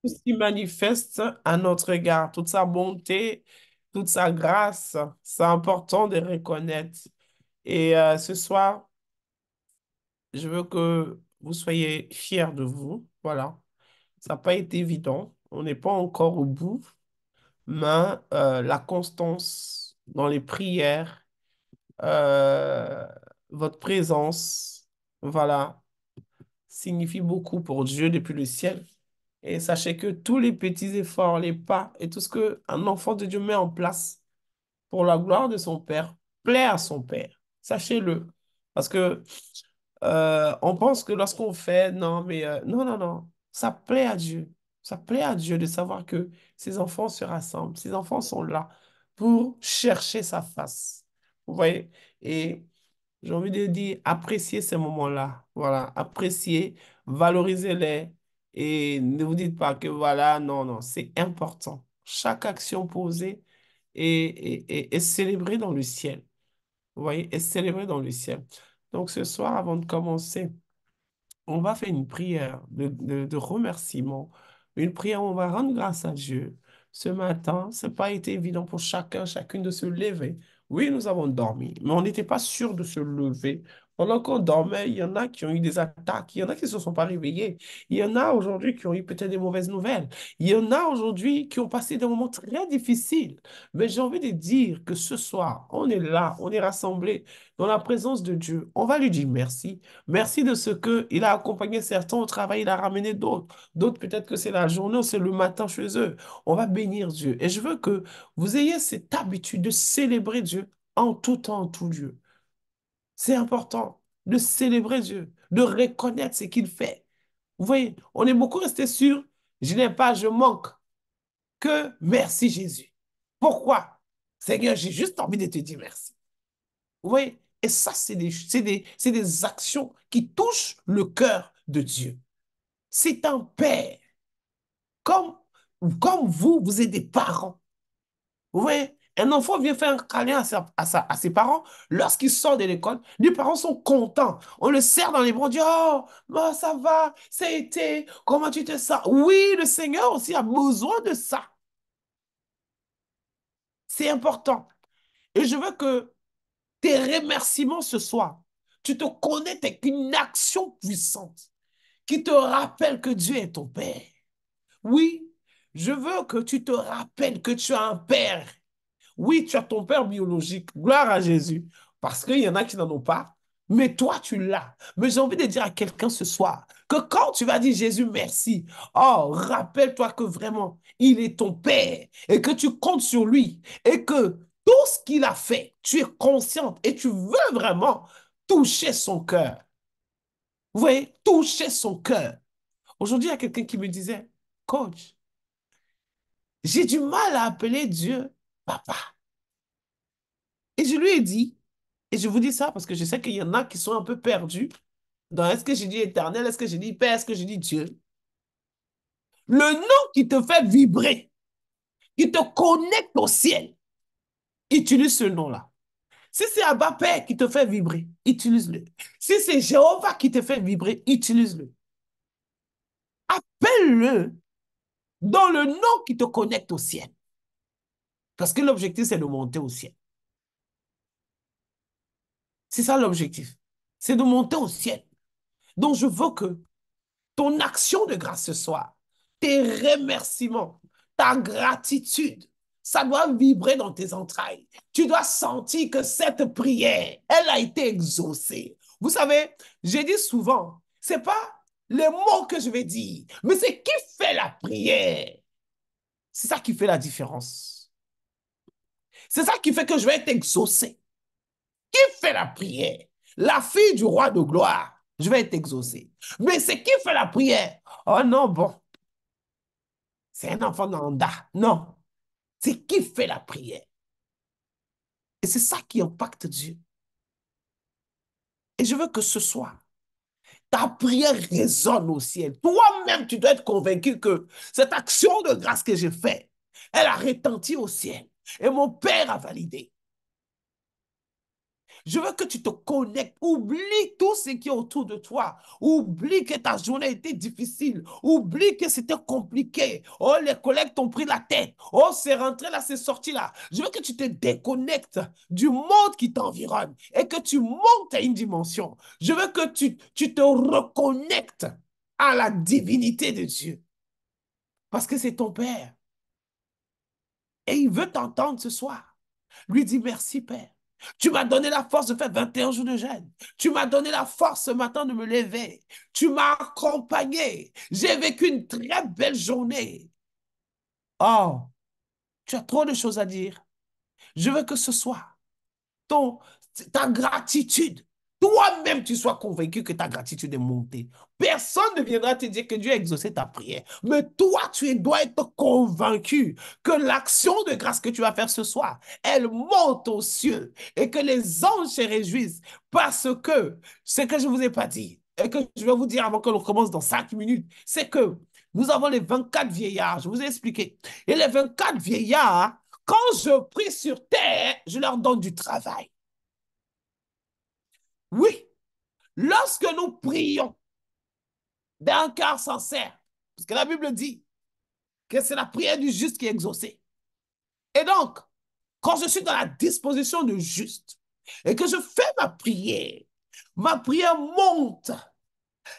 tout ce qui manifeste à notre égard, toute sa bonté, toute sa grâce. C'est important de reconnaître. Et ce soir, je veux que vous soyez fiers de vous. Voilà. Ça n'a pas été évident. On n'est pas encore au bout, mais la constance dans les prières, euh, votre présence, voilà, signifie beaucoup pour Dieu depuis le ciel. Et sachez que tous les petits efforts, les pas et tout ce qu'un enfant de Dieu met en place pour la gloire de son Père plaît à son Père. Sachez-le. Parce que on pense que lorsqu'on fait, non, mais non, non, non, ça plaît à Dieu. Ça plaît à Dieu de savoir que ses enfants se rassemblent. Ses enfants sont là pour chercher sa face. Vous voyez? Et j'ai envie de dire, appréciez ces moments-là. Voilà, appréciez, valorisez-les et ne vous dites pas que voilà, non, non, c'est important. Chaque action posée est célébrée dans le ciel. Vous voyez, est célébrée dans le ciel. Donc ce soir, avant de commencer, on va faire une prière de remerciement, une prière où on va rendre grâce à Dieu. Ce matin, ça n'a pas été évident pour chacun, chacune de se lever. Oui, nous avons dormi, mais on n'était pas sûr de se lever. Pendant qu'on dormait, il y en a qui ont eu des attaques, il y en a qui ne se sont pas réveillés, il y en a aujourd'hui qui ont eu peut-être des mauvaises nouvelles, il y en a aujourd'hui qui ont passé des moments très difficiles. Mais j'ai envie de dire que ce soir, on est là, on est rassemblés dans la présence de Dieu. On va lui dire merci. Merci de ce qu'il a accompagné certains au travail, il a ramené d'autres. D'autres, peut-être que c'est la journée ou c'est le matin chez eux. On va bénir Dieu. Et je veux que vous ayez cette habitude de célébrer Dieu en tout temps, en tout lieu. C'est important de célébrer Dieu, de reconnaître ce qu'il fait. Vous voyez, on est beaucoup resté sur, je n'ai pas, je manque. Que merci Jésus. Pourquoi? Seigneur, j'ai juste envie de te dire merci. Vous voyez? Et ça, c'est des actions qui touchent le cœur de Dieu. C'est un père, comme, comme vous, vous êtes des parents. Vous voyez? Un enfant vient faire un câlin à ses parents. Lorsqu'il sort de l'école, les parents sont contents. On le serre dans les bras, on dit, oh, bah, ça va, ça a été, comment tu te sens? Oui, le Seigneur aussi a besoin de ça. C'est important. Et je veux que tes remerciements ce soir, tu te connectes avec une action puissante qui te rappelle que Dieu est ton Père. Oui, je veux que tu te rappelles que tu as un Père. Oui, tu as ton Père biologique. Gloire à Jésus. Parce qu'il y en a qui n'en ont pas. Mais toi, tu l'as. Mais j'ai envie de dire à quelqu'un ce soir que quand tu vas dire Jésus, merci, oh, rappelle-toi que vraiment, il est ton Père et que tu comptes sur lui et que tout ce qu'il a fait, tu es consciente et tu veux vraiment toucher son cœur. Vous voyez, toucher son cœur. Aujourd'hui, il y a quelqu'un qui me disait, coach, j'ai du mal à appeler Dieu papa. Et je lui ai dit, et je vous dis ça parce que je sais qu'il y en a qui sont un peu perdus dans est-ce que j'ai dit éternel, est-ce que j'ai dit Père, est-ce que j'ai dit Dieu. Le nom qui te fait vibrer, qui te connecte au ciel, utilise ce nom-là. Si c'est Abba Père qui te fait vibrer, utilise-le. Si c'est Jéhovah qui te fait vibrer, utilise-le. Appelle-le dans le nom qui te connecte au ciel. Parce que l'objectif, c'est de monter au ciel. C'est ça l'objectif. C'est de monter au ciel. Donc, je veux que ton action de grâce ce soir, tes remerciements, ta gratitude, ça doit vibrer dans tes entrailles. Tu dois sentir que cette prière, elle a été exaucée. Vous savez, j'ai dit souvent, c'est pas les mots que je vais dire, mais c'est qui fait la prière. C'est ça qui fait la différence. C'est ça qui fait que je vais être exaucé. Qui fait la prière? La fille du roi de gloire, je vais être exaucé. Mais c'est qui fait la prière? Oh non, bon, c'est un enfant d'Anda. Non, c'est qui fait la prière. Et c'est ça qui impacte Dieu. Et je veux que ce soit, ta prière résonne au ciel. Toi-même, tu dois être convaincu que cette action de grâce que j'ai faite, elle a retenti au ciel. Et mon Père a validé. Je veux que tu te connectes. Oublie tout ce qui est autour de toi. Oublie que ta journée a été difficile. Oublie que c'était compliqué. Oh, les collègues t'ont pris la tête. Oh, c'est rentré là, c'est sorti là. Je veux que tu te déconnectes du monde qui t'environne et que tu montes à une dimension. Je veux que tu te reconnectes à la divinité de Dieu. Parce que c'est ton Père. Et il veut t'entendre ce soir. Lui dis merci, Père. Tu m'as donné la force de faire 21 jours de jeûne. Tu m'as donné la force ce matin de me lever. Tu m'as accompagné. J'ai vécu une très belle journée. Oh, tu as trop de choses à dire. Je veux que ce soir, ton, ta gratitude, toi-même, tu sois convaincu que ta gratitude est montée. Personne ne viendra te dire que Dieu a exaucé ta prière. Mais toi, dois être convaincu que l'action de grâce que tu vas faire ce soir, elle monte aux cieux et que les anges se réjouissent parce que ce que je ne vous ai pas dit et que je vais vous dire avant que l'on commence dans 5 minutes, c'est que nous avons les 24 vieillards. Je vous ai expliqué. Et les 24 vieillards, quand je prie sur terre, je leur donne du travail. Oui, lorsque nous prions d'un cœur sincère, parce que la Bible dit que c'est la prière du juste qui est exaucée. Et donc, quand je suis dans la disposition du juste et que je fais ma prière monte.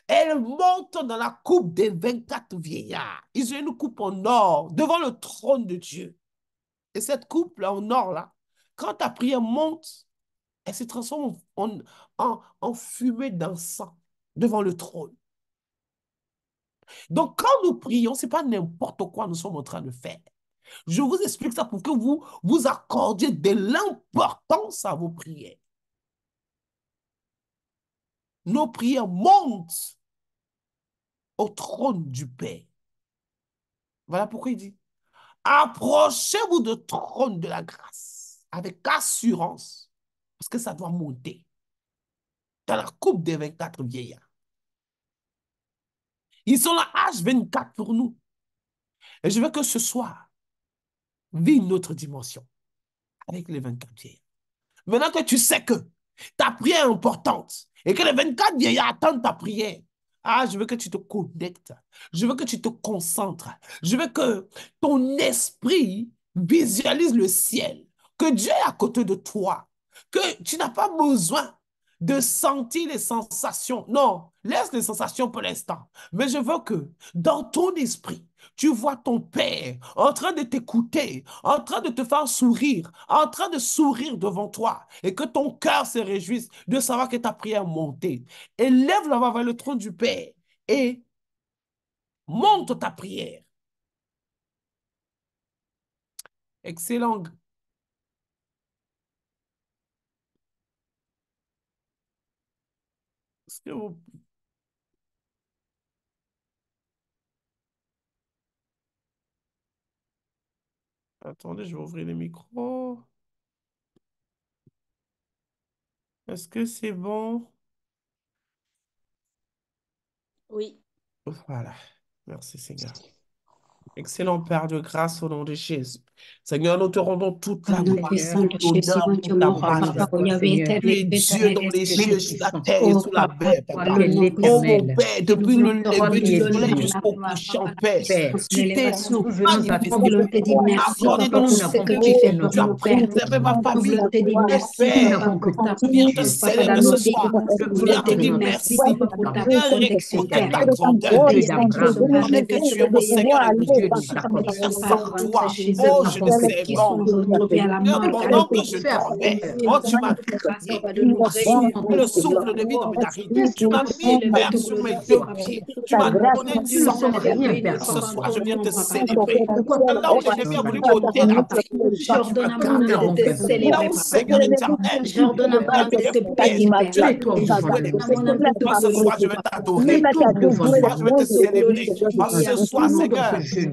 Elle monte dans la coupe des 24 vieillards. Ils ont une coupe en or devant le trône de Dieu. Et cette coupe-là en or-là, quand ta prière monte, elle se transforme en fumée d'encens devant le trône. Donc, quand nous prions, ce n'est pas n'importe quoi nous sommes en train de faire. Je vous explique ça pour que vous accordiez de l'importance à vos prières. Nos prières montent au trône du Père. Voilà pourquoi il dit, approchez-vous du trône de la grâce avec assurance, parce que ça doit monter dans la coupe des 24 vieillards. Ils sont là H24 pour nous. Et je veux que ce soir, vis une autre dimension avec les 24 vieillards. Maintenant que tu sais que ta prière est importante et que les 24 vieillards attendent ta prière, ah, je veux que tu te connectes. Je veux que tu te concentres. Je veux que ton esprit visualise le ciel, que Dieu est à côté de toi, que tu n'as pas besoin de sentir les sensations. Non, laisse les sensations pour l'instant. Mais je veux que dans ton esprit, tu vois ton Père en train de t'écouter, en train de te faire sourire, en train de sourire devant toi et que ton cœur se réjouisse de savoir que ta prière est montée. Élève la main vers le trône du Père et monte ta prière. Excellent. Est-ce que vous... Attendez, je vais ouvrir le micro. Est-ce que c'est bon? Oui. Voilà. Merci Seigneur. Excellent Père de grâce au nom de Jésus. Seigneur, nous te rendons toute la Au nom gloire, puissant de toute Jésus, l'honneur, mon toute Dieu, la mon roi, ma majesté. parole, Yahvé, Tu éternel, es Dieu éternel, dans les cieux, sur la esprit. terre et Oh, sous la papa, mer, toi, Papa. le nom Oh mon puissant. Père, Qui depuis nous le te rend lever du Dieu, soleil l'honneur, la jusqu'au gloire, coucher en papa, la paix, puissance, tu t'es l'élévation. Nous venons manifesté. Nous t'adorer. voulons te dire Tu m'as merci, accordé papa, ton pour Nous ce n'avons que souffle. tu quitté fais pour Tu as notre nous, Père. préservé ma Père. Nous famille. voulons te dire Et merci, Nous Père, papa, n'avons que pour ta je viens te puissance, t'approcher. papa, dans célébrer nos ce vies. soir. Le Nous Je voulons viens te te cœur de dire dire notre merci, merci. papa, pour Seigneur ta Je viens protection, reconnaître Père. ta éternel, Nous grandeur. te Dieu dire que tu ne Je d'Abraham, peux pas reconnais faire que que tu tu es as mon veillé Seigneur pour et nous. mon Dieu Dieu. de Jacob. Nous ne Je sommes viens pas sans rentrés toi. chez eux, Oh, Nous je papa, ne n'avons ceux sais qui pas. sont retrouvés à la Seigneur, mort, car pendant le que je fait dormais, Dieu appel oh, nous tu m'as demande de grâce, réveillé. papa, de nous Tu as réunir soufflé pour le te souffle célébrer. de vie dans mes Oh, narines. nous Tu sommes m'as tous mis, élevés Père, pour sur le mes dire, deux papa. pieds. Pour Tu tout m'as ce que donné ton du Dieu Nous ne nous sang a sommes fait rien, nouveau. béni, Ce personne. papa, soir, nous je viens voulons, te papa. célébrer. Pourquoi Là où t'approcher l'ennemi nos a voulu bâtiments? m'ôter la vie, toi, tu J'ordonne m'as à mon Nous nom gardé de la n'avons te vie. que de Là célébrer, où, papa. Seigneur éternel, J'ordonne à mon nom de l'ennemi a te fait paix, bénir, Père. tu as nettoie devant J'ordonne déjoué nous. les à mon nom ténèbres. de te Moi, ce bénir. soir, je vais t'adorer. Nettoie Moi, devant ce soir, nous. je vais te Soto célébrer. Loshiki Moi, ce soir, Inscris-nous dans ce Seigneur, Diabaha. jeûne.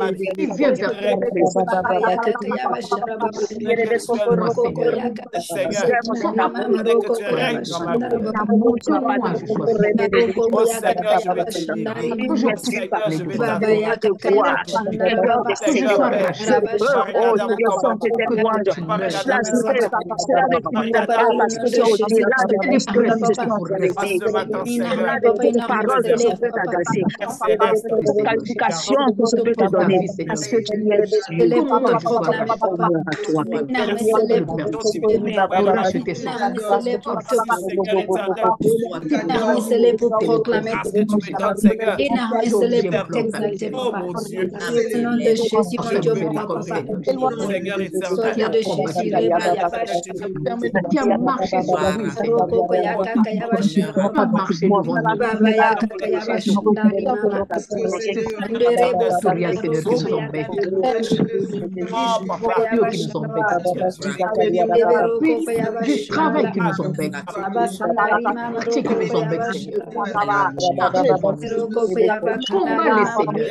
ma vie. qui vient vers toi. Moi, Seigneur. Seigneur, Nous sommes là pour que tu règnes dans ma vie. que moi, je sois Seigneur. Oh Seigneur, je vais te bénir. Que je puisse Seigneur, parler je de vais toi. t'adorer. Que je sois attaché. Pas regarder à mon comportement. Que tu Pas m'aimes. regarder à mon comportement. Pas regarder à mon Elle est prête pour rester. ce matin, Seigneur. Merci Pour ta vie, Seigneur. Que moi, je sois attaché. Que le Père pour racheter ce Seigneur éternel. Pour proclamer Parce que tu me donnes, Seigneur. énorme pour t'exalter, Oh papa. mon Dieu. Au nom de Jésus, mon Dieu, papa. Seigneur Au éternel. nom de Jésus, les bayabash. qui a marché sur la rue, Seigneur. Roko koyaka kayabash. Tu as marché devant nous. Babayaka kayabash. Ndari mama. Andere Victoria, Seigneur, qui nous embête. Oh papa. Dieu qui nous embête. Du travail qui nous embête. Parti qui nous embête, Seigneur. Marche devant nous. Combat-les, Seigneur.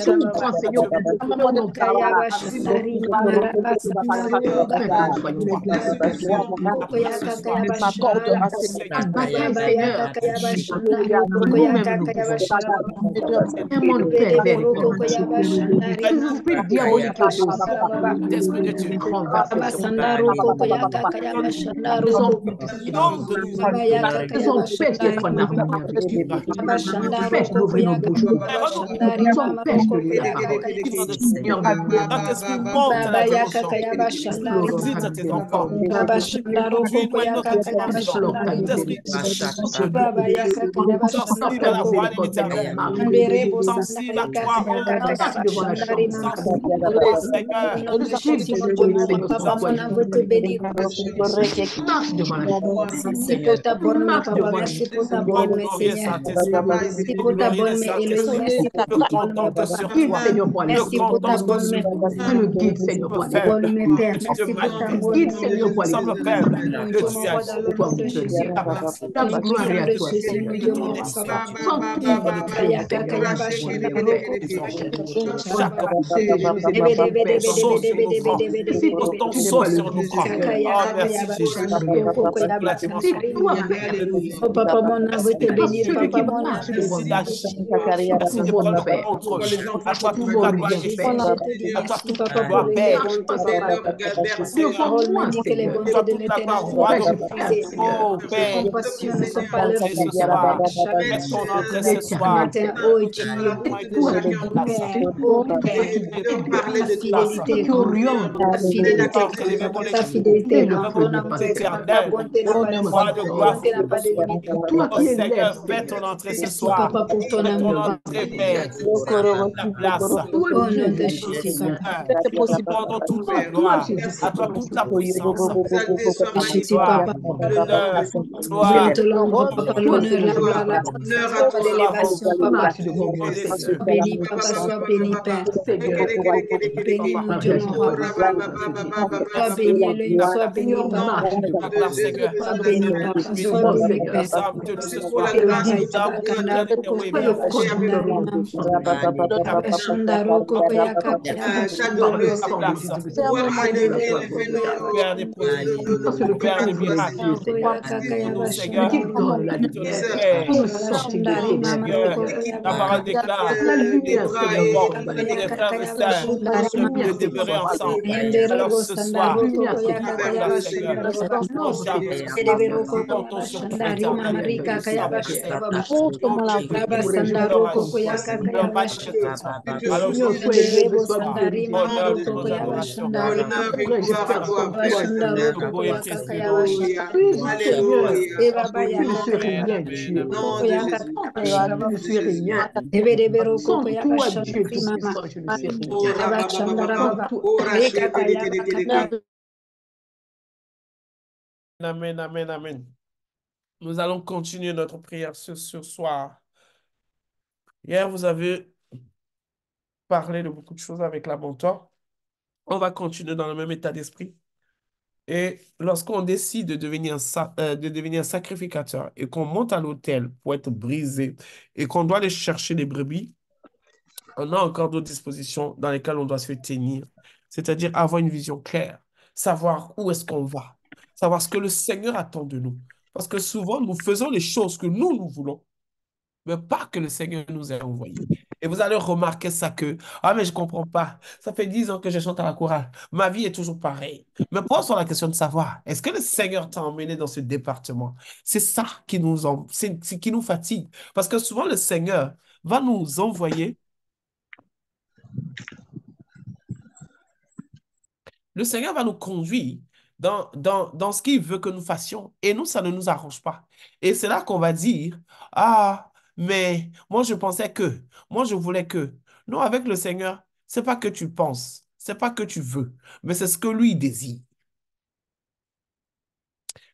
Souffre, Seigneur. Nous non pas. Bataille, Seigneur. Nous-mêmes, nous un monde pervers. Un esprit diabolique L'esprit de Dieu. Nous empêche d'être en harmonie avec Dieu. Nous empêche d'ouvrir nos bouches. Nous empêche de tes paroles. vivre de ton Seigneur, vivant. Saint-Esprit, monte la dimension. Visite tes enfants. Conduis-nous une autre dimension. Saint-Esprit, guide nous. Sensible à la voix de l'Éternel. Sensible à toi, oh marche devant la Dieu. chambre. Sensible, oh Seigneur. Seigneur, marche devant la chambre. C'est pour ta bonne main, Marche Papa. devant la Merci pour ta Oh, bonne main, glorieux Seigneur. Saint-Esprit. Merci pour ta Glorieux bonne main, Elohim. Saint-Esprit. Merci pour Nous ta bonne main, comptons que Papa. sur Guide, toi. Seigneur, pour aller Nous Merci pour ta comptons que bonne sur main. toi. Tu nous guides, Tu Seigneur, peux pour aller faire. Bonne main, Père. Tu te Merci pour ta manifestes. bonne Guide, main. Seigneur, pour Il aller semble plus loin. faible. Mon Que Dieu, tu mon roi, dans agis. le Toi, nom mon de Dieu, Jésus. Ta personne. Dans la le gloire nom est à de toi, Jésus, Seigneur. mon Que Dieu, ton mon roi, esprit Papa. S'entoure de toi, vive Seigneur, mon Dieu, mon Dieu, Père. tes enfants. Bonne Chaque tes genoux et mon Dieu, Père. saut sur nos fronts. Si Pose ton tu n'es saut pas le sur nos Fils, fronts. Seigneur, Oh, merci Jésus. Visite la si dimension toi, de nos vies. Oh, Papa, mon âme veut Merci de te bénir. celui qui Papa, conduire. mon âme marche veut devant Merci nous, d'agir. nous Merci de pouvons prendre nous le faire. contrôle. À toi Nous toute pouvons la nous gloire bien est Oh, faire. régie. je te dis À toi merci, toute la Papa, pour gloire, le Père. miracle, Marche pas Papa. Seigneur, devant Parole me moi, dit que les à Seigneur. bontés toi de toute la l'Éternel gloire, ne sont roi pas de Fais gloire. grâce, épuisées. Seigneur. Oh, Ses Père, compassions ne sont fais pas entrer levées. ce soir. Chaque Fais ton jour, entrée ce L'éternel, soir. matin, Seigneur. oh Nous Dieu, témoignons et Toi déclarons qui oh grâce. Père, oh Père, Père, de ton parler ta de grâce. toi fidélité, qui orientes ta Oh, fidélité, que les mémoires ta dès fidélité. le En feu mon du âme, passage. ta éternel, bonté n'a Oh pas de mon roi limite. de Ta Dieu, gloire. bonté n'a pas de limite. toi Oh qui élèves, Seigneur, fais ton Seigneur. entrée ce Merci, soir. Papa, pour ton Fais ton amour. Seigneur, entrée, Seigneur. Père. La place. Toi Au Dieu nom de vivant, Jésus, Seigneur. Papa. Nous te rendons toute la Oh toi gloire. À toi Jésus-Seigneur, toute la Seigneur. puissance. La Jésus, gloire, Papa. l'honneur, Dieu gloire. te l'envoie, Papa, Toi l'honneur, la Seigneur gloire, la Jésus-Seigneur. puissance, Papa, Sois l'élévation, Papa. Marche devant moi, des Seigneur. cieux. Sois béni, Papa, sois béni, Père. Seigneur, Béni, mon Dieu, mon reste roi. avec moi, Seigneur. Sois Merci. béni, Elohim, sois béni, Seigneur, Papa. marche devant Là, moi. Seigneur. Sois béni, Papa, sois Bénis. Oh béni, Seigneur, Père. Nous avons tenu ce soir. Eva guide, Nous baya avons tenu kakanda de roko sois koya le témoigner conducteur bashandari de mam. notre chemin. de ta Bashanda roko koya kakaya Par le bashandaro. ta sang de place. Jésus-Christ, Bede à toi, roko koya glorification. Père des bashandari prodiges. mam. Toi, c'est le qui Père des ouvre les miracles. yeux, Koya Seigneur. kakaya Dis-nous, Celui Seigneur, qui bashandari mam. donne la qui te lumière. nous Père. Pour nous sortir des Bashandari mam ténèbres, Seigneur, roko Seigneur. koya la parole déclare, La et lumière, nous Seigneur, nous Bede rêvons, sommes kakaya les allumer. frères et kakaya sœurs, La bashandari mam. de lumière, Seigneur, demeurer nous sommes ensemble. allumés. Yendere Alors ce bosanda soir, roko Lumière, koya Seigneur, nous nous sommes kakaya là, allumés. Seigneur. bashandaro baba. Nous L'ombre qui est cherchons derrière ce toi, soir. Bede Seigneur. Nous roko koya comptons sur toi, bashandari mam éternel. Allume-le, rika kaya Seigneur, Sois Père. bashandaro puissant. baba. Oh Dieu, Pour les gens Rabasanda leur roko comme toi, koya agir, Seigneur. kakaya leur bashanda. manifestation. Alors Seigneur, je sois Andere élevé, sois bosandari mama honneur, glorifié. roko nous koya adoration. bashandari mama. Pourrais je faire Gloire, comme toi, Bashanda Seigneur? roko le beau et koya précieux kakaya nom de bashandari Oui, mama. Seigneur, Eva baya tu ne serais kakaya rien, bashanda Dieu. roko koya kakaya Sans toi, je bashanda. ne suis rien. Debe debe roko Sans koya toi, Dieu bashandari mama. Tout-Puissant, je ne suis rien. Rabashanda Sans rababa. toi, Rika kaya bakakaya. Amen, amen, amen. Nous allons continuer notre prière ce soir. Hier, vous avez parlé de beaucoup de choses avec la mentor. On va continuer dans le même état d'esprit. Et lorsqu'on décide de devenir sacrificateur et qu'on monte à l'autel pour être brisé et qu'on doit aller chercher les brebis, on a encore d'autres dispositions dans lesquelles on doit se tenir. C'est-à-dire avoir une vision claire, savoir où est-ce qu'on va, savoir ce que le Seigneur attend de nous. Parce que souvent, nous faisons les choses que nous voulons, mais pas que le Seigneur nous ait envoyés. Et vous allez remarquer ça que, ah, mais je comprends pas. Ça fait 10 ans que je chante à la chorale. Ma vie est toujours pareille. Mais pose-toi la question de savoir, est-ce que le Seigneur t'a emmené dans ce département? C'est ça qui c'est qui nous fatigue. Parce que souvent, le Seigneur va nous envoyer. Le Seigneur va nous conduire dans ce qu'il veut que nous fassions. Et nous, ça ne nous arrange pas. Et c'est là qu'on va dire, ah, mais moi, je pensais que, moi, je voulais que. Non, avec le Seigneur, c'est pas que tu penses, c'est pas que tu veux, mais c'est ce que lui désire.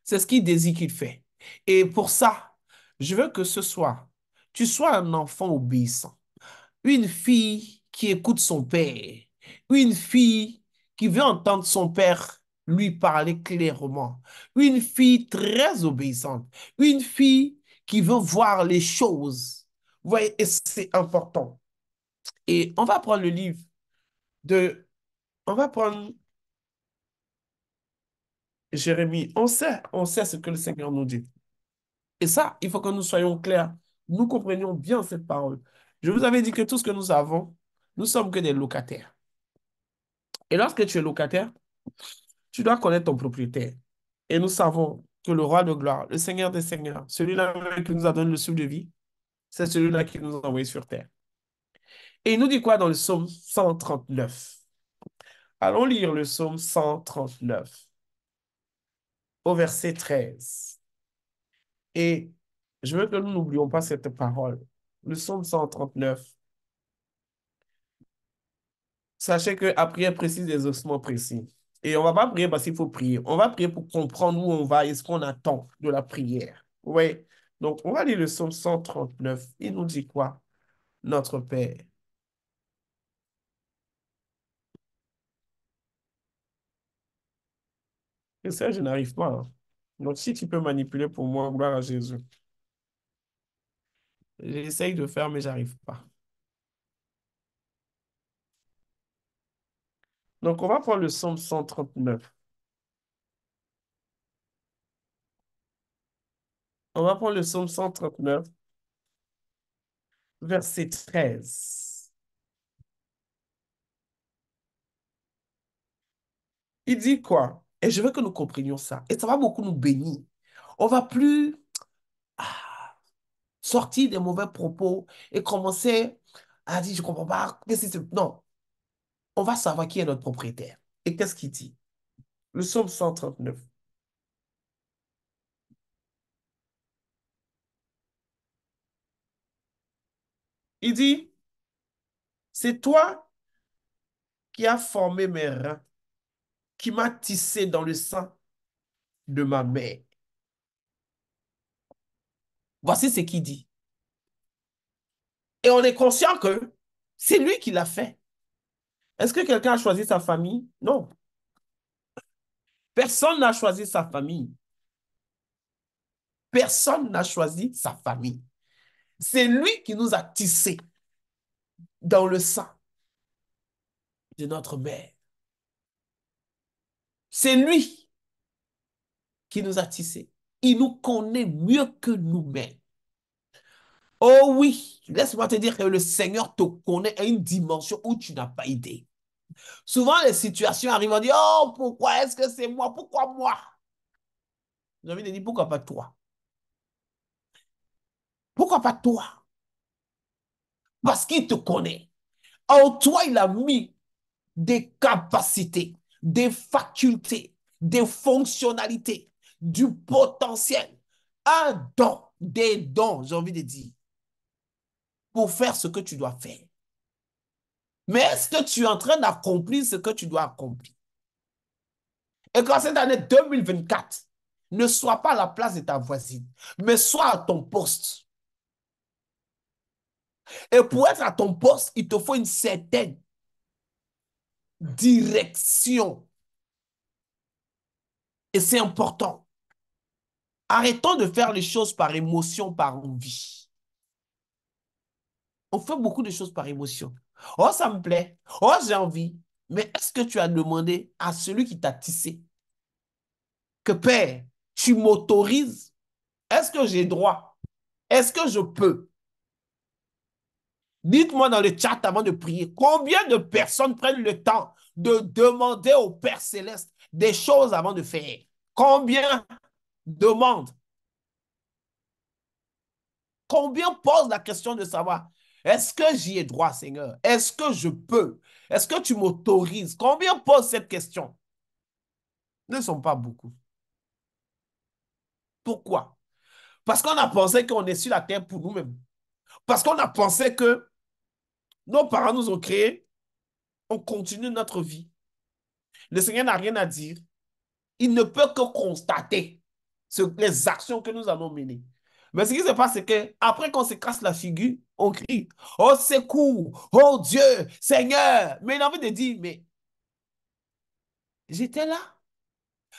C'est ce qu'il désire qu'il fait. Et pour ça, je veux que ce soir, tu sois un enfant obéissant. Une fille qui écoute son père, une fille qui veut entendre son père lui parler clairement, une fille très obéissante, une fille qui veut voir les choses. Vous voyez, et c'est important. Et on va prendre le livre on va prendre Jérémie. On sait ce que le Seigneur nous dit. Et ça, il faut que nous soyons clairs, nous comprenions bien cette parole. Je vous avais dit que tout ce que nous avons, nous sommes que des locataires. Et lorsque tu es locataire, tu dois connaître ton propriétaire. Et nous savons que le roi de gloire, le Seigneur des seigneurs, celui-là qui nous a donné le souffle de vie, c'est celui-là qui nous a envoyés sur terre. Et il nous dit quoi dans le psaume 139? Allons lire le psaume 139 au verset 13. Et je veux que nous n'oublions pas cette parole. Le psaume 139. Sachez qu'à prière précise, des ossements précis. Et on ne va pas prier parce qu'il faut prier. On va prier pour comprendre où on va et ce qu'on attend de la prière. Oui. Donc, on va lire le psaume 139. Il nous dit quoi? Notre Père. Et ça, je n'arrive pas, hein. Donc, si tu peux manipuler pour moi, gloire à Jésus. J'essaye de faire, mais j'arrive pas. Donc, on va prendre le psaume 139. On va prendre le psaume 139, verset 13. Il dit quoi? Et je veux que nous comprenions ça. Et ça va beaucoup nous bénir. On va plus sortir des mauvais propos et commencer à dire, je comprends pas. Non, on va savoir qui est notre propriétaire. Et qu'est-ce qu'il dit? Le psaume 139. Il dit, c'est toi qui as formé mes reins, qui m'as tissé dans le sang de ma mère. Voici ce qu'il dit. Et on est conscient que c'est lui qui l'a fait. Est-ce que quelqu'un a choisi sa famille? Non. Personne n'a choisi sa famille. Personne n'a choisi sa famille. C'est lui qui nous a tissés dans le sang de notre mère. C'est lui qui nous a tissés. Il nous connaît mieux que nous-mêmes. Oh oui, laisse-moi te dire que le Seigneur te connaît à une dimension où tu n'as pas idée. Souvent, les situations arrivent, on dit, oh, pourquoi est-ce que c'est moi? Pourquoi moi? J'ai envie de dire, pourquoi pas toi? Pourquoi pas toi? Parce qu'il te connaît. En toi, il a mis des capacités, des facultés, des fonctionnalités, du potentiel, un don, des dons, j'ai envie de dire, pour faire ce que tu dois faire. Mais est-ce que tu es en train d'accomplir ce que tu dois accomplir? Et quand cette année 2024, ne sois pas à la place de ta voisine, mais sois à ton poste. Et pour être à ton poste, il te faut une certaine direction. Et c'est important. Arrêtons de faire les choses par émotion, par envie. On fait beaucoup de choses par émotion. Oh, ça me plaît. Oh, j'ai envie. Mais est-ce que tu as demandé à celui qui t'a tissé que, Père, tu m'autorises? Est-ce que j'ai droit? Est-ce que je peux? Dites-moi dans le chat avant de prier, combien de personnes prennent le temps de demander au Père Céleste des choses avant de faire? Combien demandent? Combien posent la question de savoir, est-ce que j'y ai droit, Seigneur? Est-ce que je peux? Est-ce que tu m'autorises? Combien posent cette question? Ne sont pas beaucoup. Pourquoi? Parce qu'on a pensé qu'on est sur la terre pour nous-mêmes. Parce qu'on a pensé que nos parents nous ont créés, on continue notre vie. Le Seigneur n'a rien à dire. Il ne peut que constater les actions que nous allons mener. Mais ce qui se passe, c'est qu'après qu'on se casse la figure, on crie, oh secours, oh Dieu, Seigneur. Mais il a envie de dire, mais j'étais là.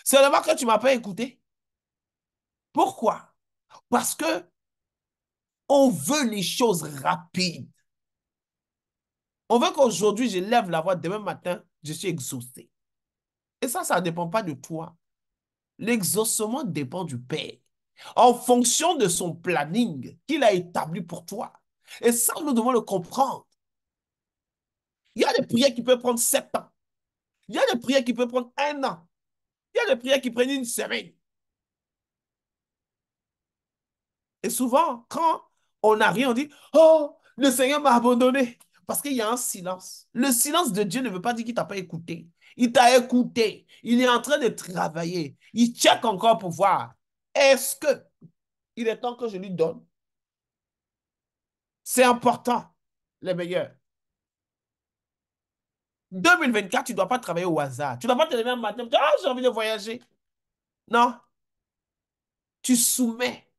Seulement que tu ne m'as pas écouté. Pourquoi? Parce que on veut les choses rapides. On veut qu'aujourd'hui, je lève la voix, demain matin, je suis exaucé. Et ça ne dépend pas de toi. L'exaucement dépend du Père, en fonction de son planning qu'il a établi pour toi. Et ça, nous devons le comprendre. Il y a des prières qui peuvent prendre 7 ans. Il y a des prières qui peuvent prendre 1 an. Il y a des prières qui prennent une semaine. Et souvent, quand on n'a rien, on dit, oh, le Seigneur m'a abandonné. Parce qu'il y a un silence. Le silence de Dieu ne veut pas dire qu'il ne t'a pas écouté. Il t'a écouté. Il est en train de travailler. Il check encore pour voir. Est-ce que il est temps que je lui donne? C'est important, les meilleurs. 2024, tu ne dois pas travailler au hasard. Tu ne dois pas te lever un matin et dire, ah, j'ai envie de voyager. Non, tu soumets.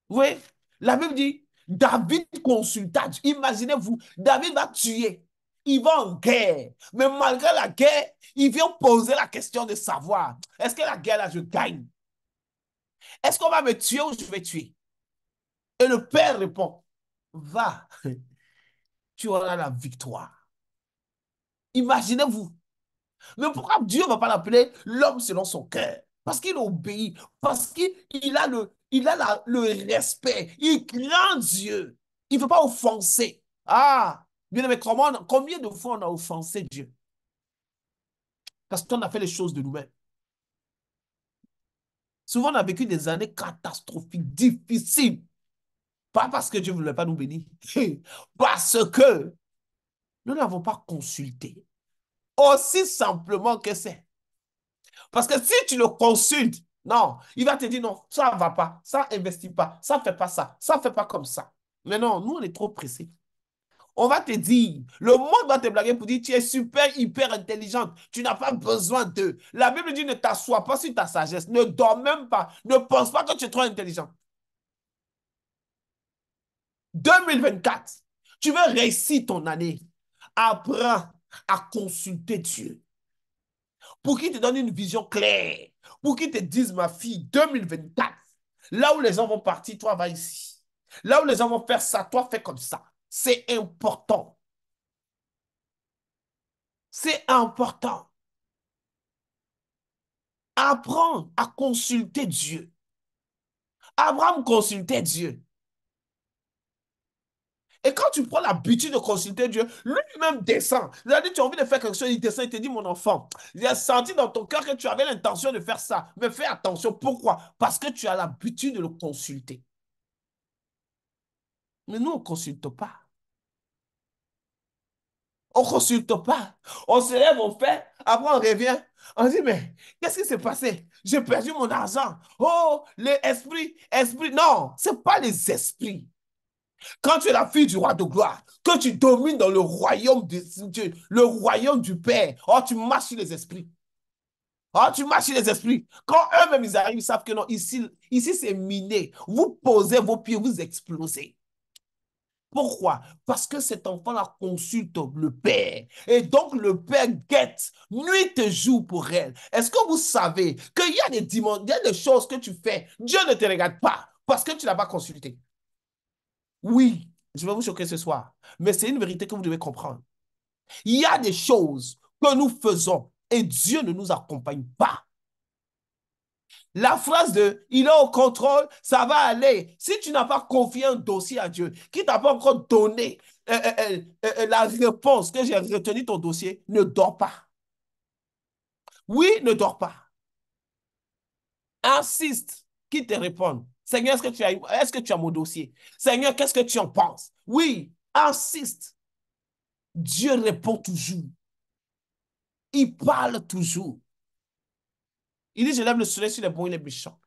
Oui, la Bible dit, David consulta. Imaginez-vous, David va tuer. Il va en guerre. Mais malgré la guerre, il vient poser la question de savoir, est-ce que la guerre là, je gagne? Est-ce qu'on va me tuer ou je vais tuer? Et le père répond, va, tu auras la victoire. Imaginez-vous. Mais pourquoi Dieu ne va pas l'appeler l'homme selon son cœur? Parce qu'il obéit, parce qu'il a le respect, il craint Dieu. Il ne veut pas offenser. Ah, bien aimé, combien de fois on a offensé Dieu? Parce qu'on a fait les choses de nous-mêmes. Souvent, on a vécu des années catastrophiques, difficiles. Pas parce que Dieu ne voulait pas nous bénir, parce que nous n'avons pas consulté. Aussi simplement que c'est. Parce que si tu le consultes, non, il va te dire non, ça ne va pas, ça investit pas, ça ne fait pas ça ne fait pas comme ça. Mais non, nous, on est trop pressés. On va te dire, le monde va te blaguer pour dire tu es super, hyper intelligente, tu n'as pas besoin d'eux. La Bible dit ne t'assois pas sur ta sagesse, ne dors même pas, ne pense pas que tu es trop intelligent. 2024, tu veux réussir ton année, apprends à consulter Dieu pour qu'il te donne une vision claire, pour qu'il te dise, ma fille, 2024, là où les gens vont partir, toi, va ici. Là où les gens vont faire ça, toi, fais comme ça. C'est important. C'est important. Apprends à consulter Dieu. Abraham consultait Dieu. Et quand tu prends l'habitude de consulter Dieu, lui-même descend. C'est-à-dire, tu as envie de faire quelque chose, il descend, il te dit, mon enfant, j'ai senti dans ton cœur que tu avais l'intention de faire ça. Mais fais attention. Pourquoi? Parce que tu as l'habitude de le consulter. Mais nous, on ne consulte pas. On ne consulte pas. On se lève, on fait, après on revient. On dit, mais qu'est-ce qui s'est passé? J'ai perdu mon argent. Oh, les esprits. Non, ce n'est pas les esprits. Quand tu es la fille du roi de gloire, que tu domines dans le royaume de Dieu, le royaume du Père, oh, tu marches sur les esprits. Oh, tu marches sur les esprits. Quand eux-mêmes ils arrivent, ils savent que non, ici c'est miné. Vous posez vos pieds, vous explosez. Pourquoi? Parce que cet enfant-là consulte le Père. Et donc, le Père guette nuit et jour pour elle. Est-ce que vous savez qu'il y a des dimensions, il y a des choses que tu fais, Dieu ne te regarde pas parce que tu ne l'as pas consulté. Oui, je vais vous choquer ce soir, mais c'est une vérité que vous devez comprendre. Il y a des choses que nous faisons et Dieu ne nous accompagne pas. La phrase de « il est au contrôle », ça va aller. Si tu n'as pas confié un dossier à Dieu, qui t'a pas encore donné la réponse que j'ai retenu ton dossier, ne dors pas. Oui, ne dors pas. Insiste, qui te réponde. Seigneur, est-ce que tu as mon dossier? Seigneur, qu'est-ce que tu en penses? Oui, insiste. Dieu répond toujours. Il parle toujours. Il dit, je lève le soleil sur les bons et les méchants.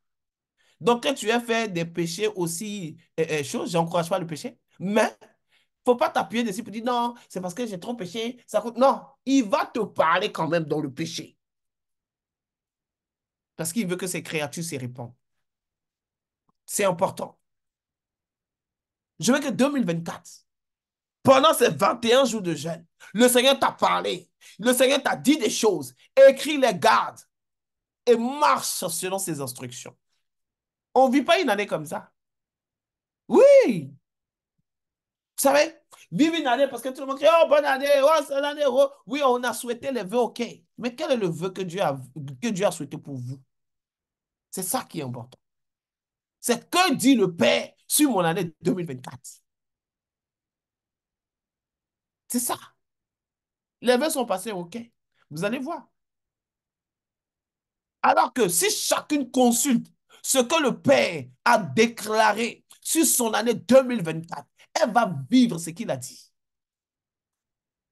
Donc, quand tu as fait des péchés aussi choses, je n'encourage pas le péché. Mais, il ne faut pas t'appuyer dessus pour dire, non, c'est parce que j'ai trop péché. Ça coûte. Non, il va te parler quand même dans le péché. Parce qu'il veut que ses créatures se répandent. C'est important. Je veux que 2024, pendant ces 21 jours de jeûne, le Seigneur t'a parlé. Le Seigneur t'a dit des choses. Écris les gardes et marche selon ses instructions. On ne vit pas une année comme ça. Oui. Vous savez, vivre une année parce que tout le monde crie, oh, bonne année, oh, c'est l'année, oh. Oui, on a souhaité les vœux, ok. Mais quel est le vœu que Dieu a souhaité pour vous? C'est ça qui est important. C'est que dit le Père sur mon année 2024. C'est ça. Les vœux sont passés, ok. Vous allez voir. Alors que si chacune consulte ce que le Père a déclaré sur son année 2024, Elle va vivre ce qu'il a dit.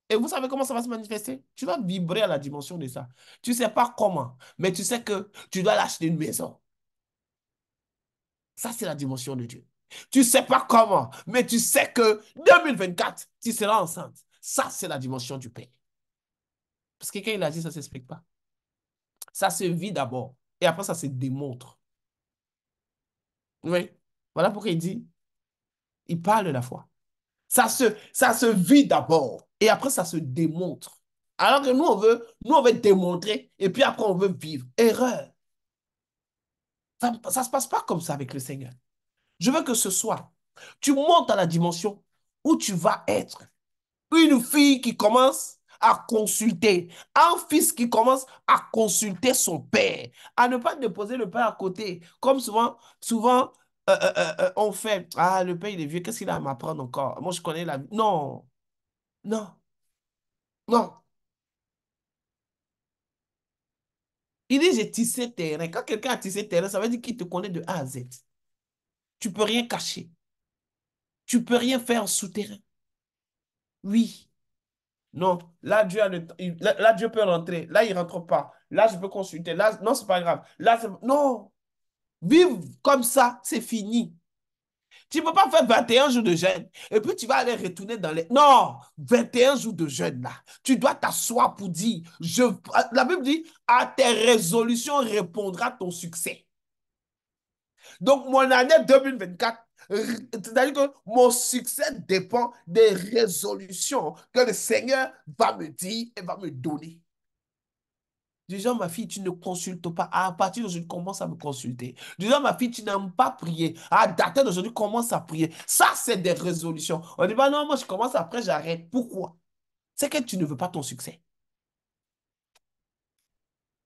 Et vous savez comment ça va se manifester? Tu vas vibrer à la dimension de ça. Tu ne sais pas comment, mais tu sais que tu dois l'acheter une maison. Ça, c'est la dimension de Dieu. Tu ne sais pas comment, mais tu sais que 2024, tu seras enceinte. Ça, c'est la dimension du Père. Parce que quand il a dit, ça ne s'explique pas. Ça se vit d'abord. Et après, ça se démontre. Oui. Voilà pourquoi il dit, il parle de la foi. Ça se vit d'abord. Et après, ça se démontre. Alors que nous, on veut démontrer. Et puis après, on veut vivre. Erreur. Ça ne se passe pas comme ça avec le Seigneur. Je veux que ce soit, tu montes à la dimension où tu vas être une fille qui commence à consulter, un fils qui commence à consulter son père, à ne pas déposer le père à côté. Comme souvent on fait, ah, le père, il est vieux, qu'est-ce qu'il a à m'apprendre encore? Moi, je connais la vie. Non, non, non. Il dit, j'ai tissé terrain. Quand quelqu'un a tissé terrain, ça veut dire qu'il te connaît de A à Z. Tu peux rien cacher. Tu peux rien faire en souterrain. Oui. Non, là, là, Dieu peut rentrer. Là, il ne rentre pas. Là, je peux consulter. Là, non, c'est pas grave. Là, non. Vivre comme ça, c'est fini. Tu ne peux pas faire 21 jours de jeûne et puis tu vas aller retourner dans les... Non, 21 jours de jeûne, là. Tu dois t'asseoir pour dire, la Bible dit, à tes résolutions répondra ton succès. Donc, mon année 2024, c'est-à-dire que mon succès dépend des résolutions que le Seigneur va me dire et va me donner. Disons, ma fille, tu ne consultes pas. À partir d'aujourd'hui, commence à me consulter. Disons, ma fille, tu n'aimes pas prier. À dater d'aujourd'hui, commence à prier. Ça, c'est des résolutions. On dit, bah non, moi, je commence après, j'arrête. Pourquoi? C'est que tu ne veux pas ton succès.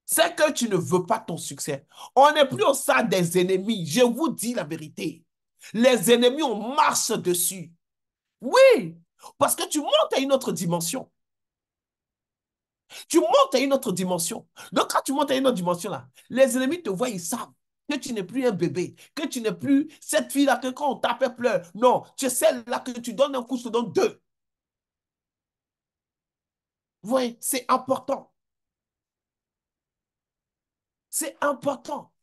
C'est que tu ne veux pas ton succès. On n'est plus au stade des ennemis. Je vous dis la vérité. Les ennemis, on marche dessus. Oui, parce que tu montes à une autre dimension. Tu montes à une autre dimension. Donc, quand tu montes à une autre dimension, là, les ennemis te voient, ils savent que tu n'es plus un bébé, que tu n'es plus cette fille-là que quand on tape, elle pleure. Non, tu es celle-là que tu donnes un coup, je te donne deux. Oui, c'est important. C'est important.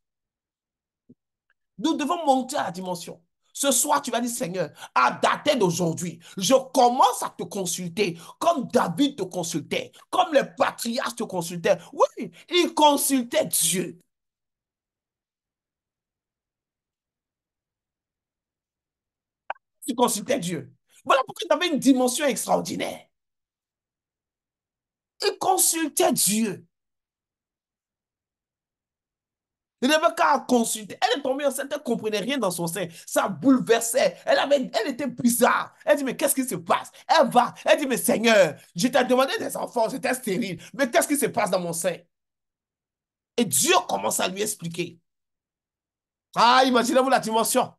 Nous devons monter à la dimension. Ce soir, tu vas dire, Seigneur, à dater d'aujourd'hui, je commence à te consulter comme David te consultait, comme les patriarches te consultaient. Oui, ils consultaient Dieu. Tu consultais Dieu. Voilà pourquoi tu avais une dimension extraordinaire. Ils consultaient Dieu. Il n'avait qu'à consulter. Elle est tombée enceinte, elle ne comprenait rien dans son sein. Ça bouleversait. Elle était bizarre. Elle dit, mais qu'est-ce qui se passe? Elle va. Elle dit, mais Seigneur, je t'ai demandé des enfants, j'étais stérile. Mais qu'est-ce qui se passe dans mon sein? Et Dieu commence à lui expliquer. Ah, imaginez-vous la dimension.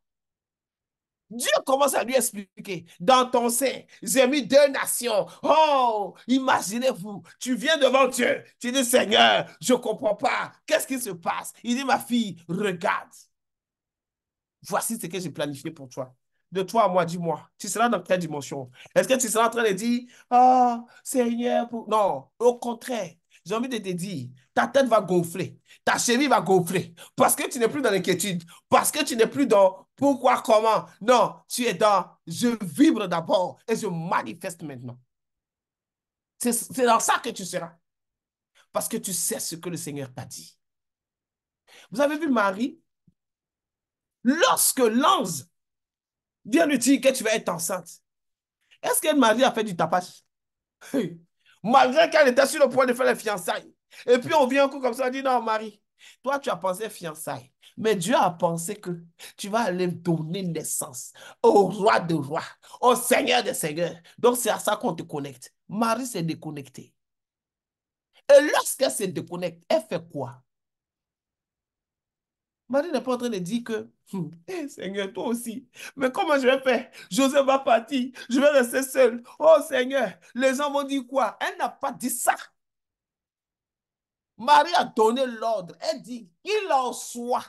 Dieu commence à lui expliquer, dans ton sein, j'ai mis deux nations. Oh, imaginez-vous, tu viens devant Dieu, tu dis, Seigneur, je ne comprends pas, qu'est-ce qui se passe? Il dit, ma fille, regarde, voici ce que j'ai planifié pour toi. De toi à moi, dis-moi, tu seras dans quelle dimension? Est-ce que tu seras en train de dire, oh, Seigneur, non, au contraire, j'ai envie de te dire, ta tête va gonfler, ta cheville va gonfler, parce que tu n'es plus dans l'inquiétude, parce que tu n'es plus dans pourquoi, comment. Non, tu es dans je vibre d'abord et je manifeste maintenant. C'est dans ça que tu seras, parce que tu sais ce que le Seigneur t'a dit. Vous avez vu Marie, lorsque l'ange vient lui dire que tu vas être enceinte, est-ce que Marie a fait du tapage? Malgré qu'elle était sur le point de faire les fiançailles. Et puis on vient un coup comme ça, on dit non, Marie, toi tu as pensé fiançailles. Mais Dieu a pensé que tu vas aller donner naissance au roi des rois, au Seigneur des seigneurs. Donc c'est à ça qu'on te connecte. Marie s'est déconnectée. Et lorsqu'elle se déconnecte, elle fait quoi? Marie n'est pas en train de dire que, hey, Seigneur, toi aussi, mais comment je vais faire? Joseph va partir, je vais rester seul. Oh Seigneur, les gens vont dire quoi? Elle n'a pas dit ça. Marie a donné l'ordre. Elle dit qu'il en soit.